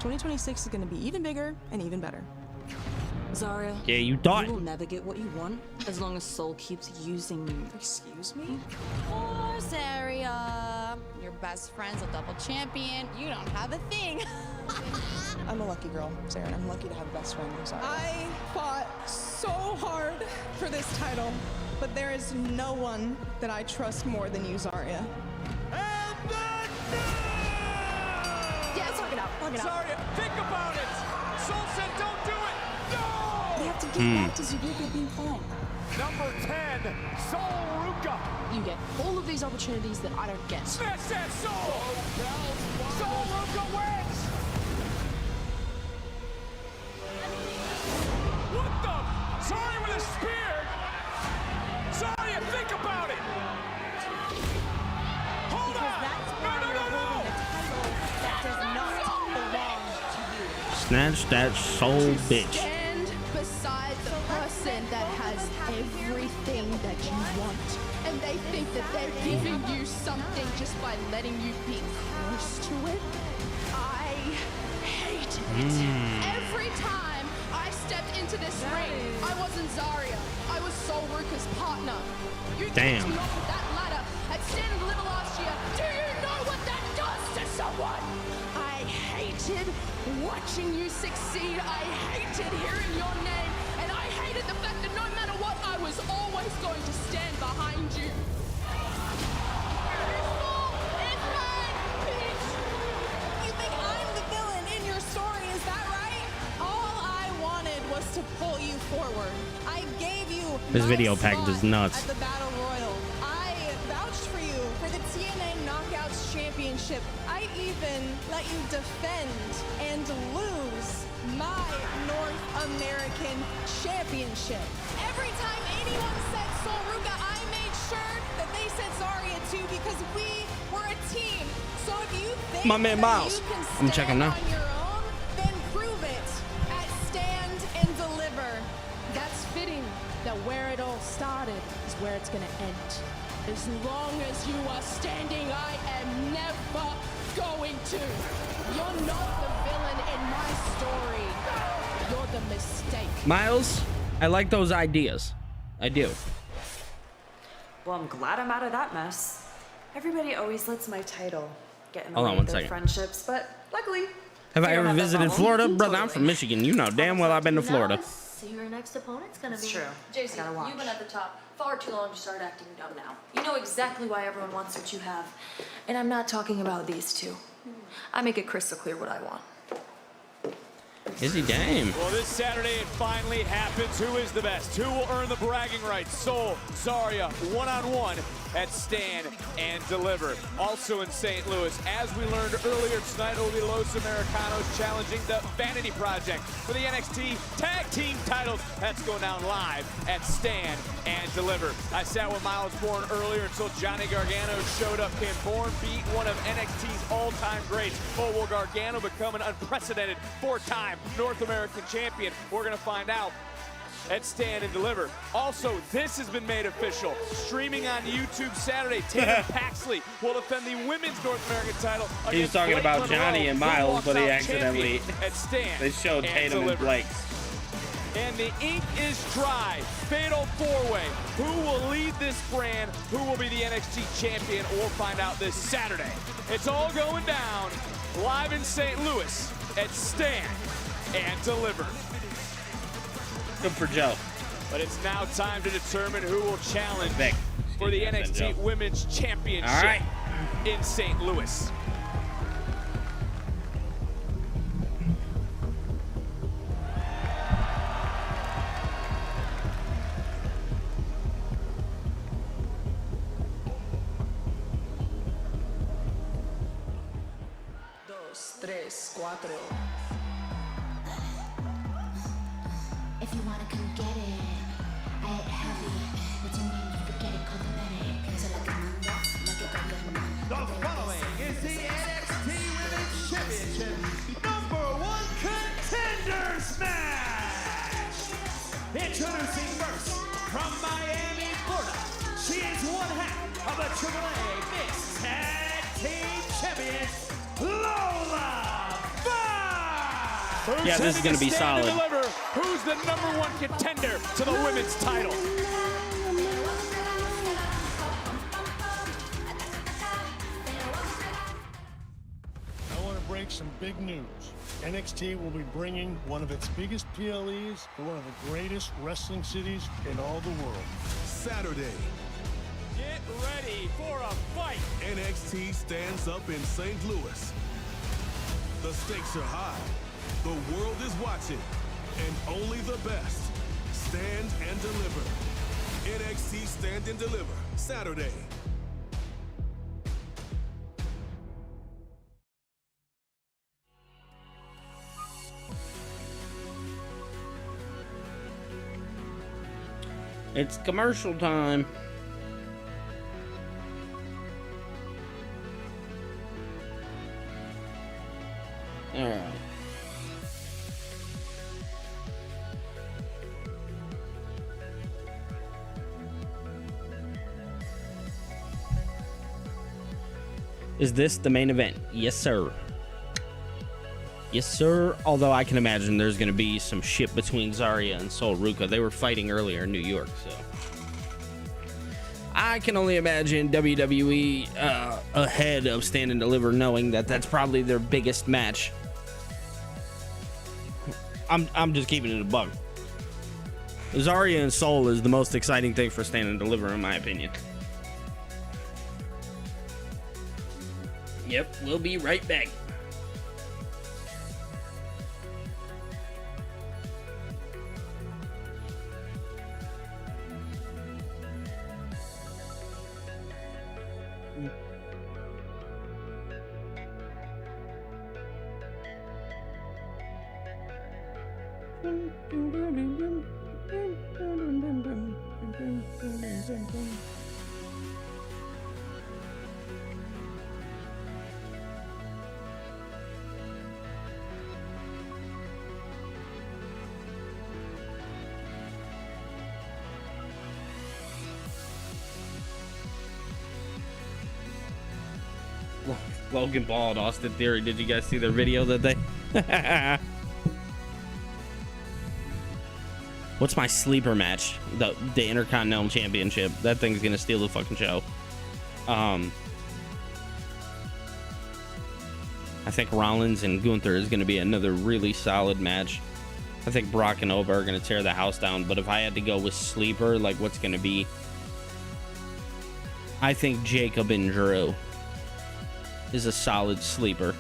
2026 is going to be even bigger and even better. Zaria. Yeah, you thought. You will never get what you want as long as Soul keeps using you. Excuse me? Poor Zaria. Your best friend's a double champion. You don't have a thing. I'm a lucky girl, Sarah, and I'm lucky to have a best friend like Zaria. I fought so hard for this title, but there is no one that I trust more than you, Zaria. Yeah, let's talk it out. Talk it out. Zaria, think about it. Soul said don't do it. No! They have to get back to Zaria being fine. Number 10, Soul Ruca. You get all of these opportunities that I don't get. Snatch that soul. Soul Ruca wins. What the? Zaria with a spear. Zaria, think about it. Hold on. No. That does not belong to you. Snatch that soul, bitch. Stand beside the person that has everything that you want. And they think that they're giving you something just by letting you be close to it. I hate it. Every time I stepped into this ring, I wasn't Zaria. I was Soul Ruca's partner. You Damn. kicked me off of that ladder at Stand and Deliver last year. Do you know what that does to someone? I hated watching you succeed. I hated hearing your name. And I hated the fact that no matter what, I was always going to stand behind you. You think I'm the villain in your story, is that right? All I wanted was to pull you forward. I gave you This my video package is spot nuts. at the Battle Royal. I vouched for you for the TNA Knockouts Championship. I even let you defend and lose my North American Championship. Every time anyone said Soul Ruca, I made sure that they said Zaria too because we were a team. So if you think My man that Miles. you can I'm checking stand now. on your own, then prove it at Stand and Deliver. That's fitting that where it all started is where it's gonna end. As long as you are standing, I am never going to. You're not the villain in my story. You're the mistake. Miles, I like those ideas. I do. Well, I'm glad I'm out of that mess. Everybody always lets my title get in the Hold way on of one their second. friendships, but luckily, Have I they don't ever have that visited problem. Florida? Brother, I'm from Michigan. You know damn well I've been to Florida. So your next opponent's gonna That's be true. Jason. I gotta watch. You've been at the top far too long to start acting dumb now. You know exactly why everyone wants what you have, and I'm not talking about these two. I make it crystal clear what I want. Is he damn? Well, this Saturday it finally happens. Who is the best? Who will earn the bragging rights? Soul, Zaria, one-on-one at Stand and Deliver. Also in St. Louis, as we learned earlier tonight, it will be Los Americanos challenging the Vanity Project for the NXT Tag Team titles. That's going down live at Stand and Deliver. I sat with Miles Bourne earlier until Johnny Gargano showed up. Can Bourne beat one of NXT's all-time greats? Or will Gargano become an unprecedented four-time North American champion? We're going to find out at Stand and Deliver. Also, this has been made official. Streaming on YouTube Saturday, Taylor Paxley will defend the women's North American title. He was against talking Blake about Monroe, Johnny and who Miles, walks but he out accidentally champion at Stand they showed and Tatum and Deliver. Blake. And the ink is dry. Fatal four-way. Who will lead this brand? Who will be the NXT champion? We'll find out this Saturday. It's all going down live in St. Louis at Stand and Deliver. Good for Joe. But it's now time to determine who will challenge Vic. for the Excuse me, NXT Joe. Women's Championship All right. in St. Louis. Dos, tres, cuatro. If you wanna come get it, I ain't heavy. What's your name? You forget it. of the AAA Mixed Tag Team Champions, Lola Vibe. Yeah, this is going to be solid. Deliver. Who's the #1 contender to the women's title? I want to break some big news. NXT will be bringing one of its biggest PLEs to one of the greatest wrestling cities in all the world. Saturday, Get ready for a fight. NXT stands up in St. Louis. The stakes are high. The world is watching. And only the best stand and deliver. NXT Stand and Deliver, Saturday. It's commercial time. All right. Is this the main event? Yes, sir. Yes, sir. Although I can imagine there's going to be some shit between Zaria and Ruca. They were fighting earlier in New York, so I can only imagine WWE ahead of Stand and Deliver, knowing that that's probably their biggest match. I'm just keeping it a buck. Zaria and Soul is the most exciting thing for Stand and Deliver, in my opinion. Yep, we'll be right back. Logan Paul and Austin Theory. Did you guys see their video that they? What's my sleeper match? The Intercontinental Championship. That thing's gonna steal the fucking show. I think Rollins and Gunther is gonna be another really solid match. I think Brock and Oba are gonna tear the house down. But if I had to go with sleeper, like what's gonna be? I think Jacob and Drew is a solid sleeper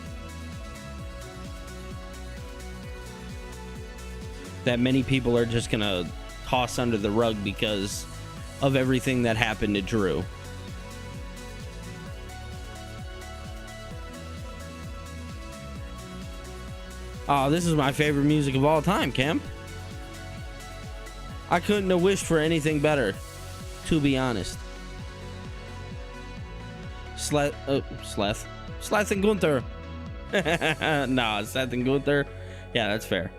that many people are just gonna toss under the rug because of everything that happened to Drew. Oh, this is my favorite music of all time, Cam. I couldn't have wished for anything better, to be honest. Sleth and Gunther. Nah, Seth and Gunther. Yeah, that's fair.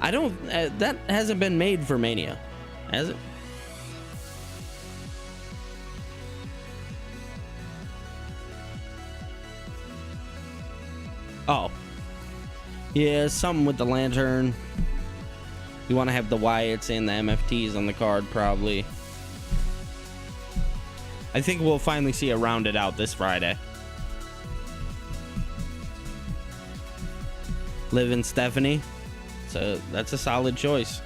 I don't. That hasn't been made for Mania, has it? Oh, yeah, something with the lantern. You want to have the Wyatts and the MFTs on the card, probably. I think we'll finally see it rounded out this Friday. Liv and Stephanie. So that's a solid choice.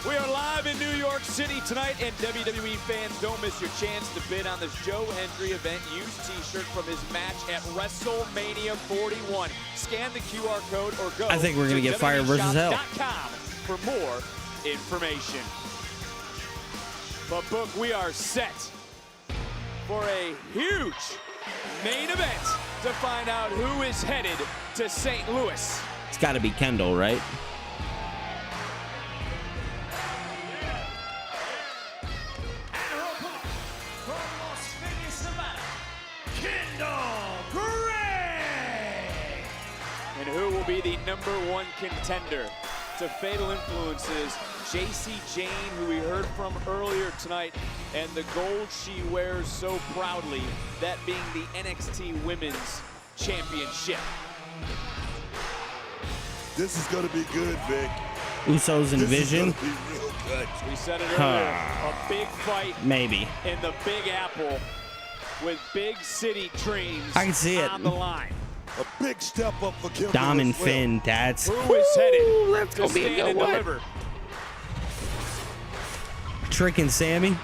We are live in New York City tonight, and WWE fans, don't miss your chance to bid on this Joe Hendry event used t-shirt from his match at WrestleMania 41. Scan the QR code or go. I think we're gonna get Fire versus Hell for more information. But Book, we are set for a huge main event to find out who is headed to St. Louis. It's got to be Kendall, right? And who will be the #1 contender to Fatal Influences? JC Jane, who we heard from earlier tonight, and the gold she wears so proudly, that being the NXT Women's Championship. This is going to be good, Vic. Usos and Vision. This is gonna be real good. We said it earlier, a big fight Maybe. in the Big Apple with big city dreams I can see it. on the line. A big step up for Kendall. Dom and as well. Finn, that's Who is headed that's to gonna be a stand good and one. deliver? Trick and Sammy.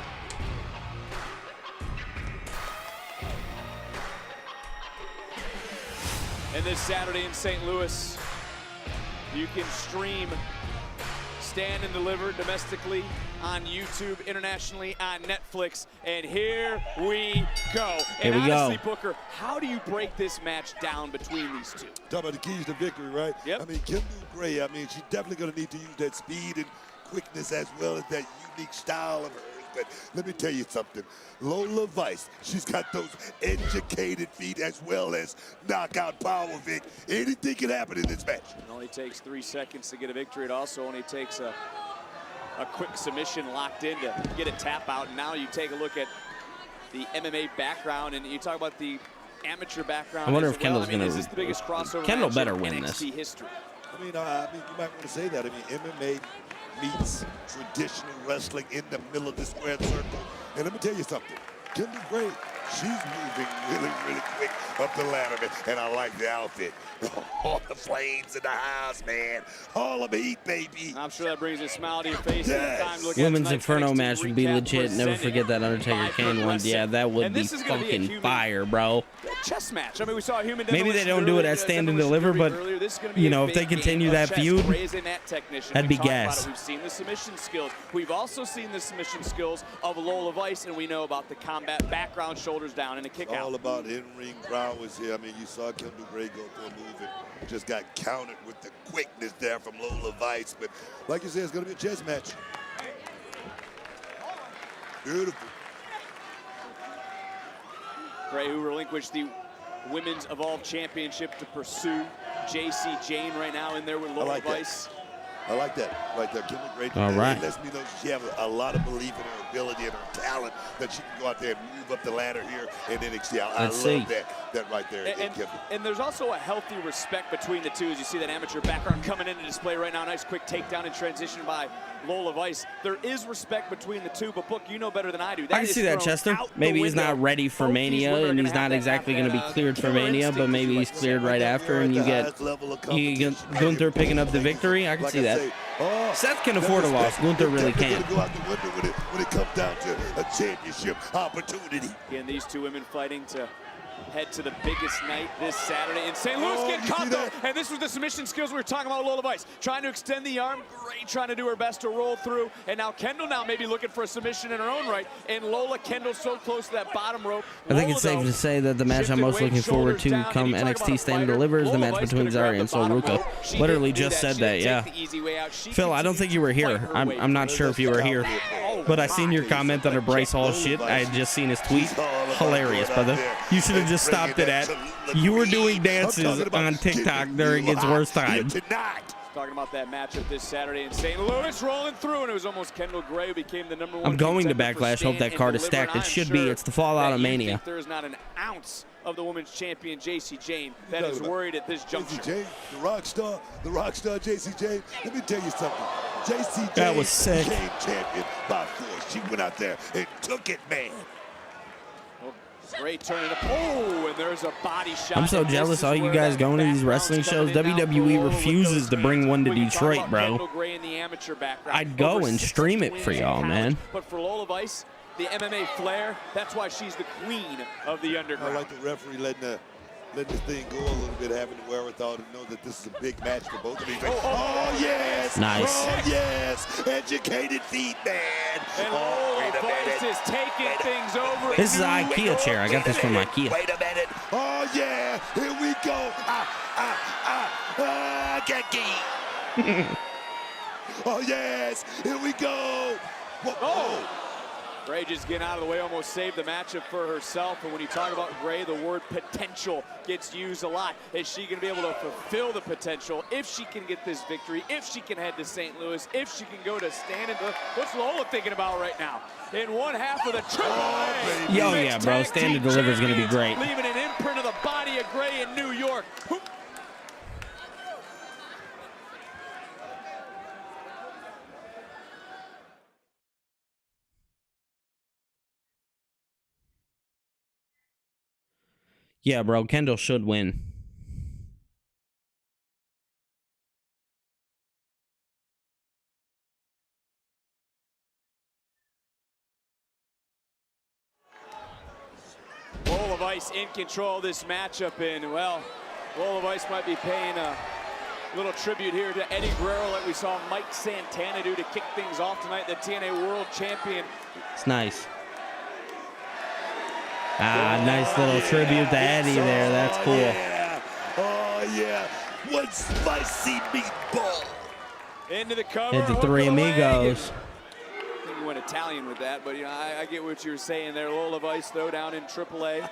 And this Saturday in St. Louis, you can stream Stand and Deliver domestically on YouTube, internationally on Netflix, and here we go. Here we honestly, go. Booker, how do you break this match down between these two? Talk about the keys to victory, right? Yep. I mean, Kendall Gray, I mean, she's definitely going to need to use that speed and quickness as well as that unique style of hers. But let me tell you something. Lola Vice, she's got those educated feet as well as knockout power, Vic. Anything can happen in this match. It only takes 3 seconds to get a victory. It also only takes a quick submission locked in to get a tap out. And now you take a look at the MMA background, and you talk about the amateur background. I wonder as if Kendall's well. I mean, gonna. is this the biggest crossover Kendall match better in win NXT this. history? I mean, you might want to say that. I mean, MMA meets traditional wrestling in the middle of the square circle. And let me tell you something. Kendall Gray, she's moving really, really quick up the ladder, man. And I like the outfit. All the flames in the house, man. All of the heat, baby. I'm sure that brings a smile to your face. Yes. Time to look at Women's tonight's Inferno NXT match would be recap legit. Never presented forget that Undertaker by Kane one. Progressive. Yeah, that would And be this is gonna be a fucking human fire, bro. chess match. I mean, we saw a human. Maybe they don't do it at Stand and Deliver, but you know, if they continue that feud, that'd be gas. We've seen the submission skills. We've also seen the submission skills of Lola Vice, and we know about the combat background, shoulders down, and a kick out. All about in-ring prowess here. I mean, you saw Kendall Gray go through a move and just got countered with the quickness there from Lola Vice. But like you said, it's going to be a chess match. Beautiful. Gray, who relinquished the Women's Evolve Championship to pursue JC Jane right now in there with Lola Vice. I like that right there. Kendall Gray. All right. It lets me know she has a lot of belief in her ability and her talent that she can go out there and move up the ladder here in NXT. I love that right there. And there's also a healthy respect between the two as you see that amateur background coming into display right now. Nice quick takedown and transition by Lola Vice. There is respect between the two, but Book, you know better than I do. I can see that, Chester. Maybe he's not ready for Mania, and he's not exactly going to be cleared for Mania, but maybe he's cleared right after, and you get Gunther picking up the victory. I can see that. Seth can afford a loss. Gunther really can't. Go out the window when it comes down to a championship opportunity. Again, these two women fighting to head to the biggest night this Saturday in St. Louis. Get caught though, and this was the submission skills we were talking about. Lola Vice trying to extend the arm, Gray trying to do her best to roll through, and now Kendall maybe looking for a submission in her own right, and Lola Kendall so close to that bottom rope. I think it's safe to say that the match I'm most looking forward to come NXT Stand and Deliver is the match between Zaria and Ruca. Literally just said that, yeah. Phil, I don't think you were here. I'm not sure if you were here, but I seen your comment under Bryce Hall shit. I had just seen his tweet. Hilarious, brother. You should have just stopped it at. You were doing dances on TikTok during its worst time. Talking about that matchup this Saturday in St. Louis, rolling through, and it was almost Kendall Gray who became the #1. I'm going to Backlash. Hope that card is stacked. It should be. It's the fallout of Mania. There is not an ounce of the women's champion JC Jane that is worried at this juncture. Jane, the rock star JC Jane. Let me tell you something. JC Jane that was sick. Became champion by force. She went out there and took it, man. Great turn it up. Oh, and there's a body shot. I'm so jealous all you guys going to these wrestling shows. WWE refuses to bring one to Detroit, bro. I'd go and stream it for y'all, man. But for Lola Vice, the MMA flair, that's why she's the queen of the underground. I like the referee letting this thing go a little bit, having the wherewithal to know that this is a big match for both of these. Oh, yes! Nice. Oh, yes! Educated feet, man! And wait a minute. is taking things over. This is an IKEA chair. I got this from IKEA. Wait a minute. Oh, yeah. Here we go. Geki. Oh, yes. Here we go. Whoa. Oh. Gray just getting out of the way, almost saved the matchup for herself. And when you talk about Gray, the word potential gets used a lot. Is she going to be able to fulfill the potential if she can get this victory, if she can head to St. Louis, if she can go to stand and what's Lola thinking about right now? In one half of the triple A. Yo, yeah, bro. Stand and deliver is going to be great. Leaving an imprint of the body of Gray in New York. Yeah, bro. Kendall should win. Lola Vice in control of this matchup, and well, Lola Vice might be paying a little tribute here to Eddie Guerrero like we saw Mike Santana do to kick things off tonight, the TNA World Champion. It's nice. Nice little tribute to Eddie there. That's cool. Yeah. Oh, yeah. One spicy meatball. Into the cover. Hit the three amigos. I think you went Italian with that, but you know, I get what you're saying there. Lola Vice, though, down in AAA,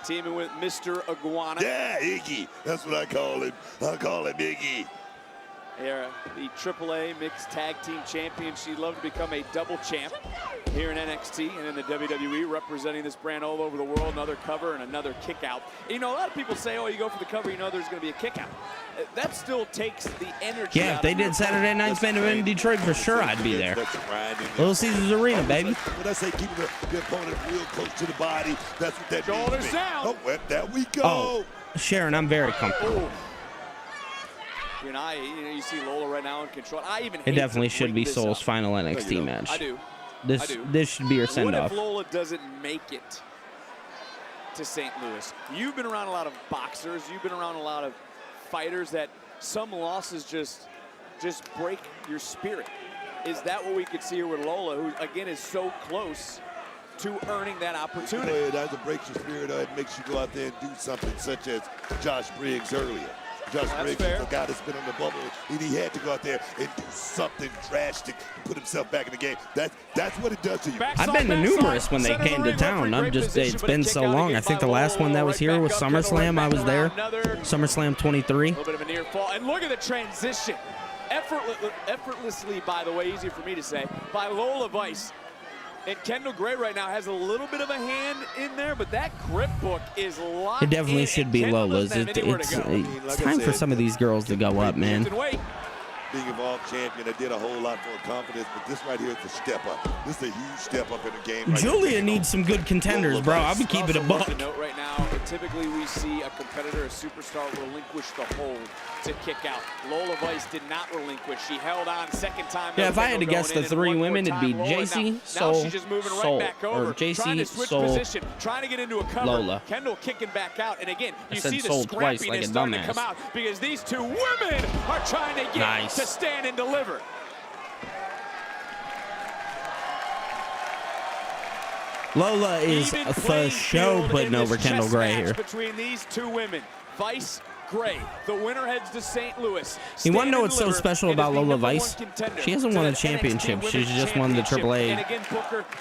teaming with Mr. Iguana. Yeah, Iggy. That's what I call him. I call him Iggy. They're the AAA Mixed Tag Team Champion. She'd love to become a double champ here in NXT and in the WWE, representing this brand all over the world. Another cover and another kick out. You know, a lot of people say, oh, you go for the cover, you know there's going to be a kick out. That still takes the energy. Yeah, if they did Saturday Night's main event in Detroit, for sure I'd be there. Little Caesars Arena, baby. When I say keeping the opponent real close to the body, that's what that Shoulders means. down. Oh, well, there we go. Oh, Sharon, I'm very comfortable. Oh. You know, you see Lola right now in control. I even It definitely should be Soul's final NXT match. I do. This should be her send-off. What if Lola doesn't make it to St. Louis? You've been around a lot of boxers. You've been around a lot of fighters that some losses just break your spirit. Is that what we could see here with Lola, who again is so close to earning that opportunity? It either breaks your spirit or it makes you go out there and do something, such as Josh Briggs earlier. Josh Briggs is a guy that's been on the bubble, and he had to go out there and do something drastic to put himself back in the game. That's what it does to you. I've been to numerous when they came to town. It's been so long. I think the last one that was here was SummerSlam. I was there. SummerSlam 23. A little bit of a near fall. And look at the transition. Effortlessly, by the way, easier for me to say, by Lola Vice. And Kendall Gray right now has a little bit of a hand in there, but that grip book is locked in. It definitely should be Lola's. It's time for some of these girls to go up, man. Being Evolved champion, I did a whole lot for her confidence, but this right here is a step up. This is a huge step up in the game. Julia needs some good contenders, bro. I'll be keeping it buck. Note right now, typically we see a competitor, a superstar, relinquish the hold to kick out. Lola Vice did not relinquish. She held on second time. Yeah, if I had to guess the three women, it'd be JC, Soul, or JC, Soul, trying to get into a cover. Lola. Kendall kicking back out, and again, you see the Soul twice like a scrappiness starting to dumbass. come out because these two women are trying to get to stand and deliver. Lola is for show putting over Kendall Gray here. Between these two women, Vice, Gray, the winner heads to St. Louis. You want to know what's so special about Lola Vice? She hasn't won a championship. She's just won the AAA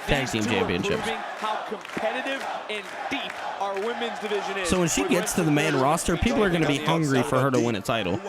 Tag Team Championships. How competitive and deep our women's division is. So when she gets to the main roster, people are going to be hungry for her to win a title.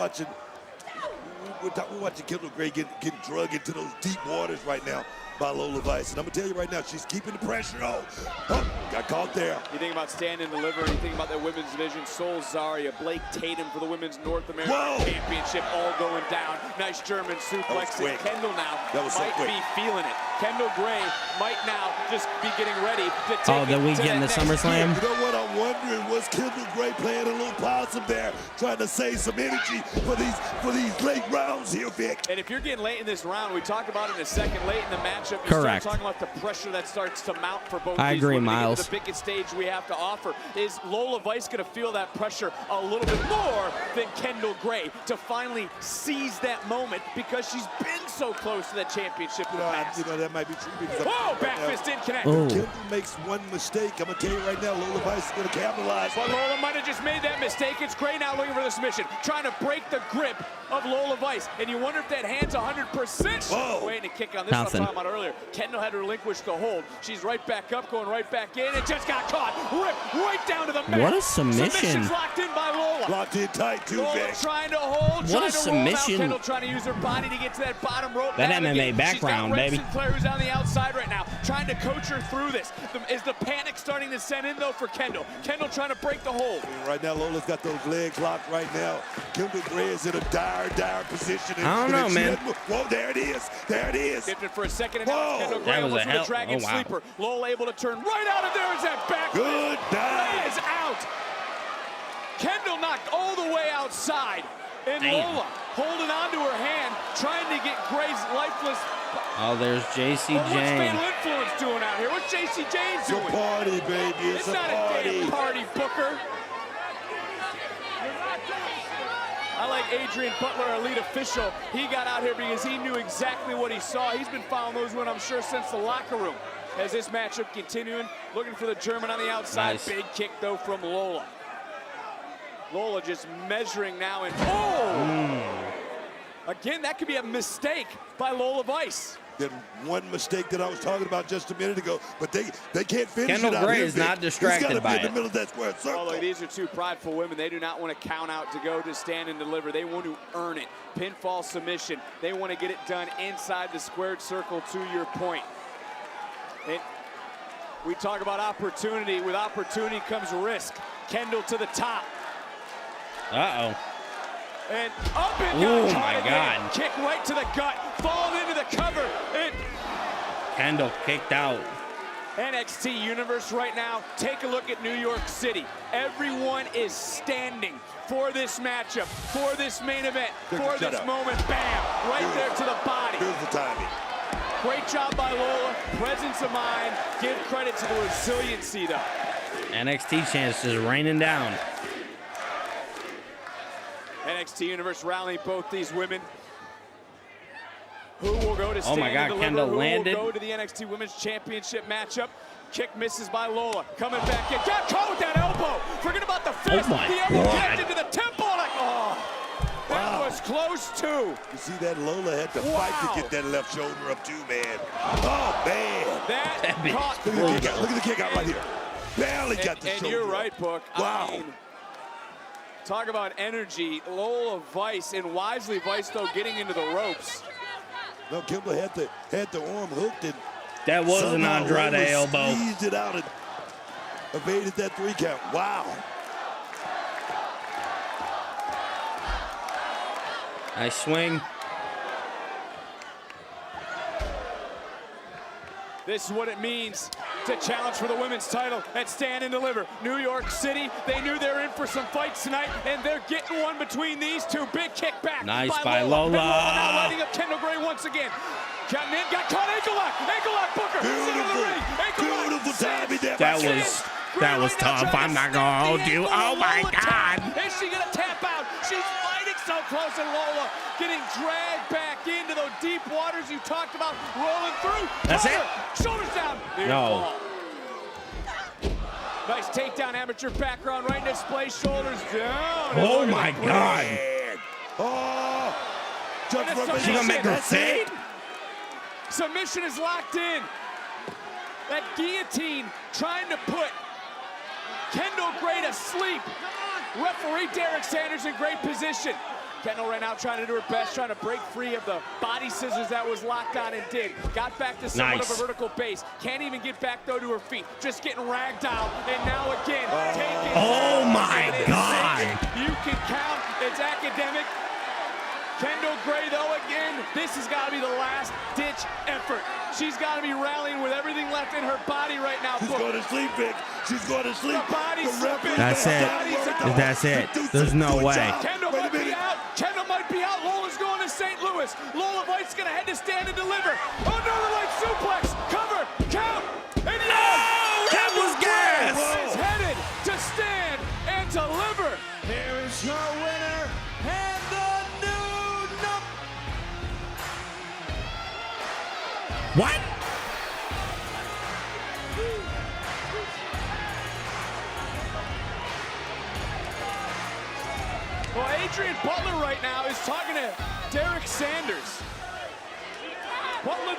We're watching Kendall Gray getting drugged into those deep waters right now by Lola Vice. And I'm going to tell you right now, she's keeping the pressure on. Oh, got caught there. You think about stand and deliver, you think about the women's division, Soul Zaria, Blake Tatum for the women's North American Championship, all going down. Nice German suplex. And Kendall now might be feeling it. Kendall Gray might now just be getting ready to take the weekend, the SummerSlam. You know what I'm wondering? Was Kendall Gray playing a little possum there, trying to save some energy for these late rounds here, Vic? And if you're getting late in this round, we talked about it in a second, late in the matchup, you Correct. start talking about the pressure that starts to mount for both I these agree, women to get to Miles. the biggest stage we have to offer. Is Lola Vice going to feel that pressure a little bit more than Kendall Gray to finally seize that moment because she's been so close to that championship in the past? You know, that might be true. Because whoa, back fist didn't connect. If Kendall makes one mistake, I'm going to tell you right now, Lola Vice is going to capitalize. But Lola might have just made that mistake. It's Gray now looking for the submission, trying to break the grip of Lola Vice. And you wonder if that hand's 100%. Whoa. Waiting to kick on this one I was talking about earlier. Kendall had to relinquish the hold. She's right back up, going right back in, and just got caught. Ripped right down to the mat. What a submission. Submission's locked in by Lola. Locked in tight, too, Lola Vic. trying to hold, What trying a to submission. roll. Now Kendall trying to use her body to get to that bottom rope. That navigate. MMA background, She's got baby. Sinclair who's on the outside right now, trying to coach her through this. Is the panic starting to set in, though, for Kendall? Kendall trying to break the hold. Right now, Lola's got those legs locked right now. Kendall Gray is in a dire position. I don't know, man. Whoa, there it is. There it is. Dipped it for a second, and now Kendall Gray That was almost a with hell. a dragon Oh, wow. sleeper. Lola able to turn right out of there as that back. Good dive. Gray is out. Kendall knocked all the way outside, and Damn. Lola holding onto her hand, trying to get Gray's lifeless. Oh, there's JC What's Jane. Fatal Influence doing out here? What's JC Jane It's doing? a party, baby. It's a not party. a damn party, Booker. I like Adrian Butler, our lead official. He got out here because he knew exactly what he saw. He's been following those women, I'm sure, since the locker room. As this matchup continuing, looking for the German on the outside. Nice. Big kick, though, from Lola. Lola just measuring now, and again, that could be a mistake by Lola Vice. Then one mistake that I was talking about just a minute ago, but they can't finish Kendall it out Gray here, is Vic. not distracted He's by gotta be in it. the middle of that square circle. Oh, look, these are two prideful women. They do not want to count out to go to stand and deliver. They want to earn it. Pinfall submission. They want to get it done inside the squared circle, to your point. We talk about opportunity. With opportunity comes risk. Kendall to the top. Uh-oh. And up and Oh, got my caught again. God. Kick right to the gut. Fall into the cover. And Kendall kicked out. NXT Universe right now, take a look at New York City. Everyone is standing for this matchup, for this main event, for this moment. Bam! Right there to the body. Here's the timing. Great job by Lola. Presence of mind. Give credit to the resiliency, though. NXT chance is raining down. NXT Universe rallying both these women. Who will go to stand Oh my God, and deliver? Kendall Who landed. will go to the NXT Women's Championship matchup? Kick misses by Lola. Coming back in. Got caught with that elbow. Forget about the fist. my The elbow God. connected to the temple. Like, that was close too. You see that Lola had to fight to get that left shoulder up too, man. Oh, man. That caught. Look at the kick out. Look at the kick out right here. Barely got the And shoulder. you're right, Book. Wow. I mean, talk about energy. Lola Vice, and wisely Vice, though, getting into the ropes. No, Kendall had the arm hooked, and That was an somehow Andrade Lola elbow. squeezed it out and evaded that 3 count. Wow. Nice swing. This is what it means to challenge for the women's title at Stand and Deliver. New York City, they knew they were in for some fights tonight, and they're getting one between these two. Big kick back Nice by by Lola. Lola. And Lola now lighting up Kendall Gray once again. Cutting in, got caught, ankle lock, Booker. Center of the ring, Beautiful timing there. That was tough. I'm not gonna hold you. Oh my God. Is she gonna tap out? She's fighting so close, and Lola getting dragged back into those deep waters you talked about, rolling through. That's it. Shoulders down. Near No. fall. Nice takedown, amateur background, right in display, shoulders down. And Oh look at my the God. break. Oh. Judge And a Ruca, She gonna make her that's it. fade? Submission is locked in. That guillotine trying to put Kendall Gray to sleep. Referee Derek Sanders in great position. Kendall right now trying to do her best, trying to break free of the body scissors that was locked on, and did. Got back to somewhat of a vertical base. Can't even get back, though, to her feet. Just getting ragdolled, and now again, taking Oh down. my And it's God. safe. You can count. It's academic. Kendall Gray, though, again, this has got to be the last-ditch effort. She's got to be rallying with everything left in her body right now. She's going to sleep, Vic. She's going to sleep. The body's slipping. That's The it. body's out. That's it. There's no way. Kendall might be out. Kendall might be out. Lola's going to St. Louis. Lola Vice's going to head to Stand and Deliver. Oh, Northern Light suplex. Cover. Count. And that was gas. is headed to Stand and Deliver. Here is your winner and the new What? Well, Adrian Butler right now is talking to Derek Sanders. Butler,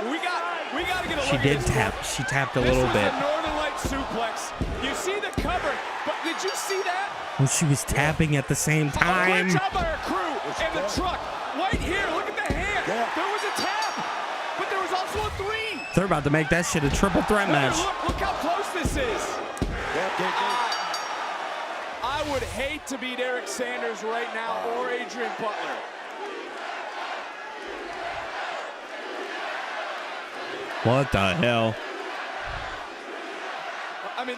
we got to get a look at this. She tapped a little bit. This was a Northern Light suplex. You see the cover, but did you see that? Well, she was tapping at the same time. Great job by our crew and the truck. Right here, look at the hand. There was a tap, but there was also a 3. They're about to make that shit a triple threat match. Look how close this is. I would hate to beat Derek Sanders right now or Adrian Butler. What the hell? I mean,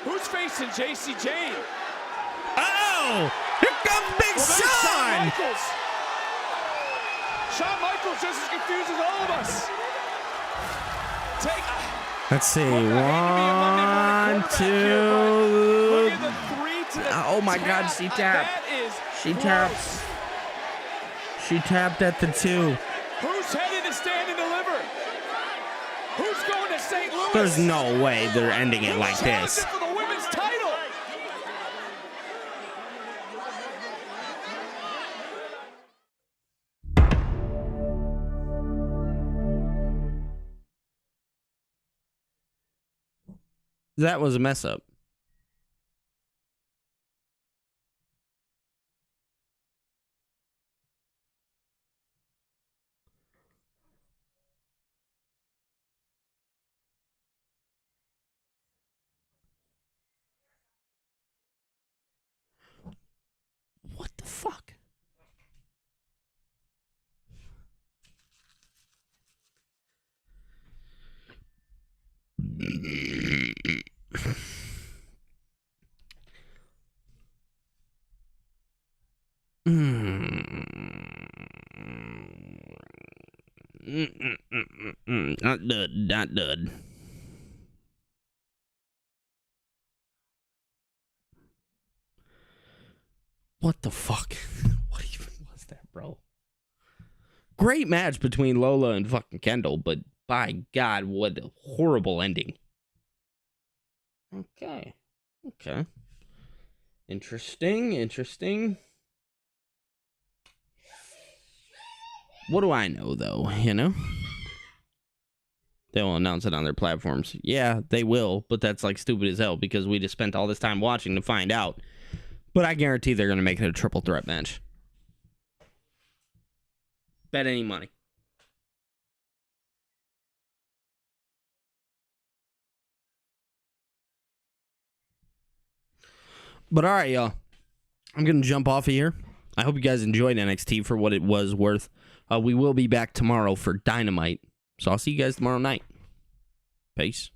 who's facing JC Jane? Oh! Here comes Big Sean! Shawn Michaels just as confused as all of us. Let's see. 1, 2. Oh my God, she tapped. She tapped. She tapped at the 2. Who's headed to Stand and Deliver? Who's going to St. Louis? There's no way they're ending it like this. For the women's title. That was a mess up. What the fuck? Not good, not good. What the fuck? What even was that, bro? Great match between Lola and fucking Kendall, but by God, what a horrible ending. Okay. Okay. Interesting, interesting. What do I know, though, you know? They will announce it on their platforms. Yeah, they will, but that's like stupid as hell because we just spent all this time watching to find out. But I guarantee they're going to make it a triple threat match. Bet any money. But all right, y'all. I'm going to jump off of here. I hope you guys enjoyed NXT for what it was worth. We will be back tomorrow for Dynamite. So I'll see you guys tomorrow night. Peace.